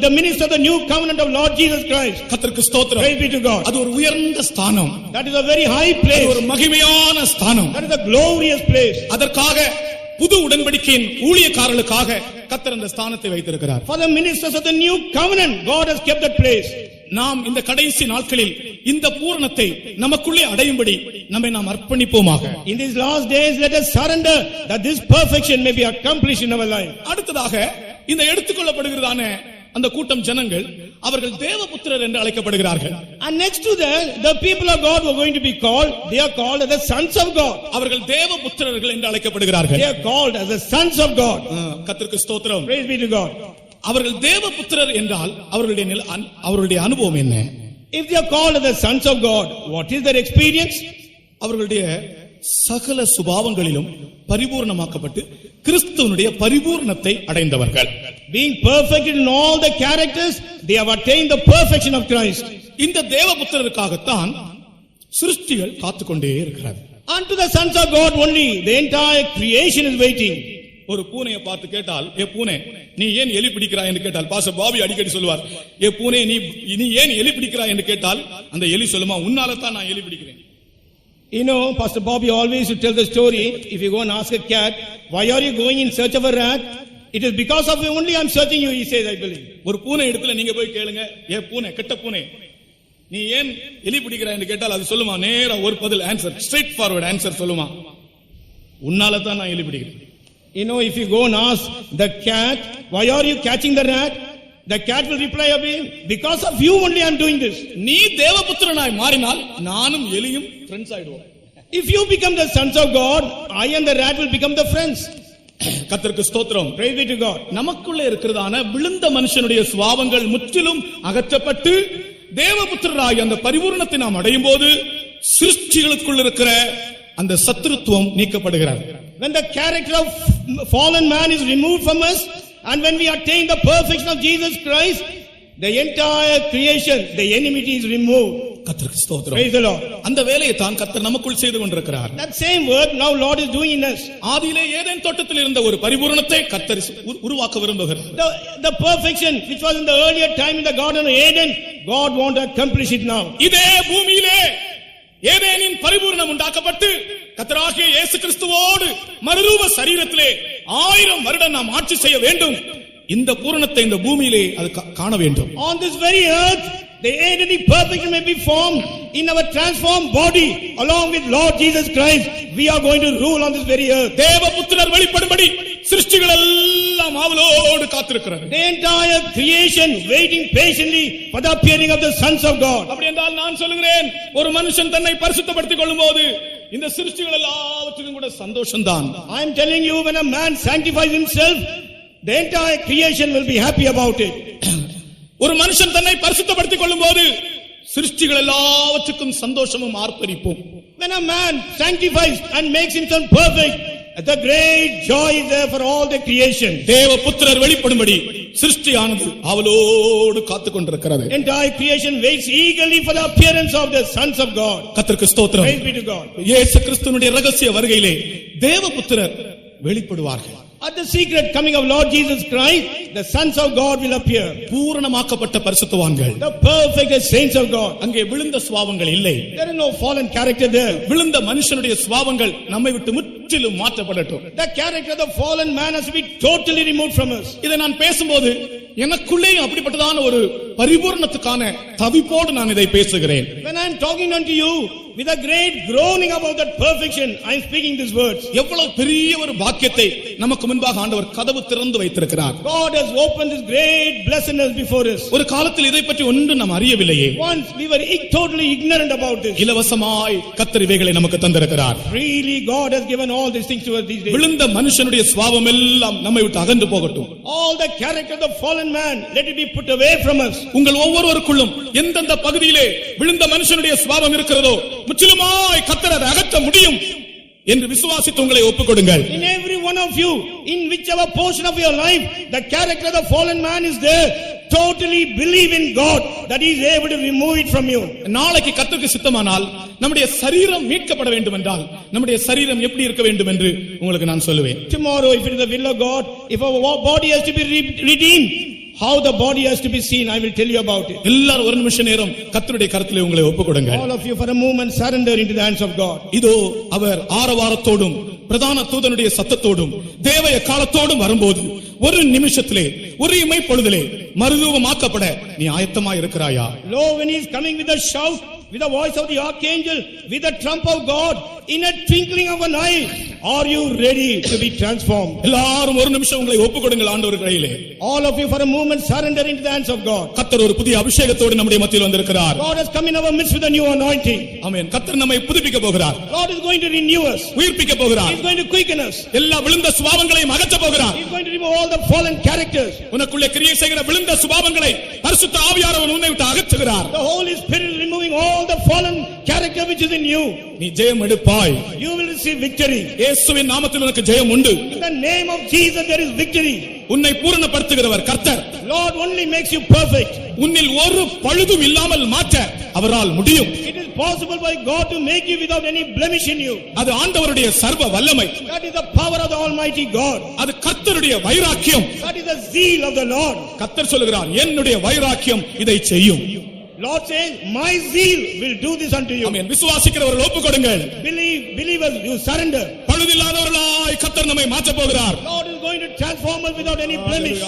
the minister of the new covenant of Lord Jesus Christ. கர்த்தருக்கு ஸ்தோத்திரம். Praise be to God. அது ஒரு உயர்ந்த ஸ்தானம். That is a very high place. ஒரு மகிமையான ஸ்தானம். That is a glorious place. அதற்காக புது உடன்படிக்கையின் ஊழியக்காரர்களுக்காக கர்த்தர் அந்த ஸ்தானத்தை வைத்திருக்கிறார். For the ministers of the new covenant, God has kept that place. நாம் இந்த கடைசி நாட்களில் இந்த பூரணத்தை நமக்குள்ளே அடையும்படி நம்மை நாம் அர்ப்பணிப்போமாக. In these last days let us surrender that this perfection may be accomplished in our life. அடுத்ததாக இந்த எடுத்துக்கொள்ளப்படுகிறதான அந்த கூட்டம் ஜனங்கள் அவர்கள் தேவபுத்திரர் என்று அழைக்கப்படுகிறார்கள். And next to that, the people of God were going to be called, they are called as the sons of God. அவர்கள் தேவபுத்திரர்கள் என்று அழைக்கப்படுகிறார்கள். They are called as the sons of God. கர்த்தருக்கு ஸ்தோத்திரம். Praise be to God. அவர்கள் தேவபுத்திரர் என்றால் அவர்களுடைய அனுபவம் என்ன? If they are called as the sons of God, what is their experience? அவர்களுடைய சகல சுபாவங்களிலும் பரிபூர்ணமாக்கப்பட்டு கிறிஸ்துவனுடைய பரிபூர்ணத்தை அடைந்தவர்கள். Being perfect in all the characters, they have attained the perfection of Christ. இந்த தேவபுத்திரருக்காகத்தான் சிருஷ்டிகள் காத்துக்கொண்டே இருக்கிறது. Unto the sons of God only the entire creation is waiting. ஒரு பூனையை பார்த்து கேட்டால், ஏ பூனை நீ ஏன் எலி பிடிக்கிறாய் என்று கேட்டால், பாஸ்டர் பாபி அடிக்கடி சொல்வார், ஏ பூனை நீ ஏன் எலி பிடிக்கிறாய் என்று கேட்டால் அந்த எலி சொல்லுமா, உன்னால தான் நான் எலி பிடிக்கிறேன். You know, Pastor Bobby always used to tell the story, if you go and ask a cat, why are you going in search of a rat? It is because of you only I am searching you, he says, I believe. ஒரு பூனை இடத்துல நீங்க போய் கேளுங்க, ஏ பூனை, கெட்ட பூனை, நீ ஏன் எலி பிடிக்கிறாய் என்று கேட்டால் அது சொல்லுமா, நேரா ஒரு பதில், ஆன்சர், ஸ்ட்ரைட் ஃபார்வர்ட் ஆன்சர் சொல்லுமா, உன்னால தான் நான் எலி பிடிக்கிறேன். You know, if you go and ask the cat, why are you catching the rat? The cat will reply, because of you only I am doing this. நீ தேவபுத்திரனாய் மாறினால் நானும் எலியும் ஃப்ரெண்ட்ஸ் ஆயிடுவோம். If you become the sons of God, I and the rat will become the friends. கர்த்தருக்கு ஸ்தோத்திரம். Praise be to God. நமக்குள்ளே இருக்கிறதான விழுந்த மனுஷனுடைய சுபாவங்கள் முற்றிலும் அகற்றப்பட்டு தேவபுத்திரராய் அந்த பரிபூரணத்தை நாம் அடையும் போது சிருஷ்டிகளுக்குள் இருக்கிற அந்த சத்துருத்துவம் நீக்கப்படுகிறது. When the character of fallen man is removed from us, and when we attain the perfection of Jesus Christ, the entire creation, the enmity is removed. கர்த்தருக்கு ஸ்தோத்திரம். Praise the Lord. அந்த வேலையை தான் கர்த்தர் நமக்குள் செய்து கொண்டிருக்கிறார். That same work now Lord is doing in us. ஆதியிலே ஏதேன் தோட்டத்தில் இருந்த ஒரு பரிபூரணத்தை கர்த்தர் உருவாக்க விரும்புகிறார். The perfection which was in the earlier time in the Garden of Eden, God wants to accomplish it now. இதே பூமியிலே ஏதேனின் பரிபூரணம் உண்டாக்கப்பட்டு கர்த்தராகிய இயேசு கிறிஸ்துவோடு மறுரூப சரீரத்திலே 1000 வருடம் நாம் ஆட்சி செய்ய வேண்டும். இந்த பூரணத்தை இந்த பூமியிலே அது காண வேண்டும். On this very earth the Edenic perfection may be formed in our transformed body along with Lord Jesus Christ. We are going to rule on this very earth. தேவபுத்திரர் வெளிப்படும்படி சிருஷ்டிகள் எல்லாம் ஆவலோடு காத்திருக்கிறது. The entire creation waiting patiently for the appearing of the sons of God. அப்படி என்றால் நான் சொல்கிறேன், ஒரு மனுஷன் தன்னை பரிசுத்தப்படுத்திக் கொள்ளும்போது இந்த சிருஷ்டிகள் எல்லாவற்றுக்கும் கூட சந்தோஷம்தான். I am telling you, when a man sanctifies himself, the entire creation will be happy about it. ஒரு மனுஷன் தன்னை பரிசுத்தப்படுத்திக் கொள்ளும்போது சிருஷ்டிகள் எல்லாவற்றுக்கும் சந்தோஷமும் ஆர்ப்பரிப்பும். When a man sanctifies and makes himself perfect, the great joy is there for all the creation. தேவபுத்திரர் வெளிப்படும்படி சிருஷ்டியானது ஆவலோடு காத்துக் கொண்டிருக்கிறது. Entire creation waits eagerly for the appearance of the sons of God. கர்த்தருக்கு ஸ்தோத்திரம். Praise be to God. இயேசு கிறிஸ்துவினுடைய ரகசிய வருகையிலே தேவபுத்திரர் வெளிப்படுவார்கள். At the secret coming of Lord Jesus Christ, the sons of God will appear. பூரணமாக்கப்பட்ட பரிசுத்தவான்கள், The perfect saints of God. அங்கே விழுந்த சுபாவங்கள் இல்லை. There is no fallen character there. விழுந்த மனுஷனுடைய சுபாவங்கள் நம்மை விட்டு முற்றிலும் மாற்றப்படட்டும். The character of the fallen man has to be totally removed from us. இதை நான் பேசும்போது எனக்குள்ளே அப்படிப்பட்டதான ஒரு பரிபூரணத்துக்கான தவிப்போடு நான் இதை பேசுகிறேன். When I am talking unto you with a great groaning about that perfection, I am speaking these words. எவ்வளவு பெரிய ஒரு பாக்கியத்தை நமக்கு முன்பாக ஆண்டவர் கதவு திறந்து வைத்திருக்கிறார். God has opened this great blessedness before us. ஒரு காலத்தில் இதை பற்றி ஒன்று நாம் அறியவில்லையே. Once we were totally ignorant about this. இலவசமாய் கர்த்தர் இவைகளை நமக்கு தந்திருக்கிறார். Freely God has given all these things to us these days. விழுந்த மனுஷனுடைய சுபாவம் எல்லாம் நம்மை விட்டு அகன்று போகட்டும். All the character of the fallen man, let it be put away from us. உங்கள் ஒவ்வொருவருக்குள்ளும் எந்தெந்த பகுதியிலே விழுந்த மனுஷனுடைய சுபாவம் இருக்கிறதோ முற்றிலுமாய் கர்த்தர் அதை அகற்ற முடியும். என்று விசுவாசித்து உங்களை ஒப்புக்கொடுங்கள். In every one of you, in whichever portion of your life, the character of the fallen man is there. Totally believe in God that He is able to remove it from you. நாளைக்கு கர்த்தருக்கு சித்தமானால் நம்முடைய சரீரம் மீட்கப்பட வேண்டும் என்றால் நம்முடைய சரீரம் எப்படி இருக்க வேண்டும் என்று உங்களுக்கு நான் சொல்லுவேன். Tomorrow, if it is the will of God, if our body has to be redeemed, how the body has to be seen, I will tell you about it. எல்லாரும் ஒரு நிமிஷ நேரம் கர்த்தருடைய கரத்திலே உங்களை ஒப்புக்கொடுங்கள். All of you for a moment surrender into the hands of God. இதோ அவர் ஆரவாரத்தோடும் பிரதான தூதனுடைய சத்தத்தோடும் தேவ எக்காலத்தோடும் வரும்போது ஒரு நிமிஷத்திலே ஒரு இமைப்பொழுதிலே மறுரூபமாக்கப்பட நீ ஆயத்தமாய் இருக்கிறாயா? Lo, when He is coming with a shout, with the voice of the archangel, with the trump of God, in a twinkling of an eye, are you ready to be transformed? எல்லாரும் ஒரு நிமிஷம் உங்களை ஒப்புக்கொடுங்கள் ஆண்டவர் கையிலே. All of you for a moment surrender into the hands of God. கர்த்தர் ஒரு புதிய அபிஷேகத்தோடு நம்முடைய மத்தியில் வந்திருக்கிறார். God has come in our midst with a new anointing. ஆமென். கர்த்தர் நம்மை புதுப்பிக்க போகிறார். God is going to renew us. உயிர்ப்பிக்க போகிறார். He is going to quicken us. எல்லா விழுந்த சுபாவங்களையும் அகற்ற போகிறார். He is going to remove all the fallen characters. உனக்குள்ளே கிரியை செய்கிற விழுந்த சுபாவங்களை பரிசுத்த ஆவியானவர் உன்னை விட்டு அகற்றுகிறார். The Holy Spirit is removing all the fallen character which is in you. நீ ஜெயம் எடுப்பாய். You will receive victory. இயேசுவின் நாமத்தில் உனக்கு ஜெயம் உண்டு. In the name of Jesus there is victory. உன்னை பூரணப்படுத்துகிறவர் கர்த்தர். Lord only makes you perfect. உன்னில் ஒரு பழுதும் இல்லாமல் மாற்ற அவரால் முடியும். It is possible by God to make you without any blemish in you. அது ஆண்டவருடைய சர்வ வல்லமை. That is the power of the Almighty God. அது கர்த்தருடைய வைராக்கியம். That is the zeal of the Lord. கர்த்தர் சொல்லுகிறார் என்னுடைய வைராக்கியம் இதை செய்யும். Lord says, my zeal will do this unto you. ஆமென். விசுவாசிக்கிறவர்கள் ஒப்புக்கொடுங்கள். Believers, you surrender. பழுதில்லாதவர்களாய் கர்த்தர் நம்மை மாற்றப் போகிறார். Lord is going to transform us without any blemish.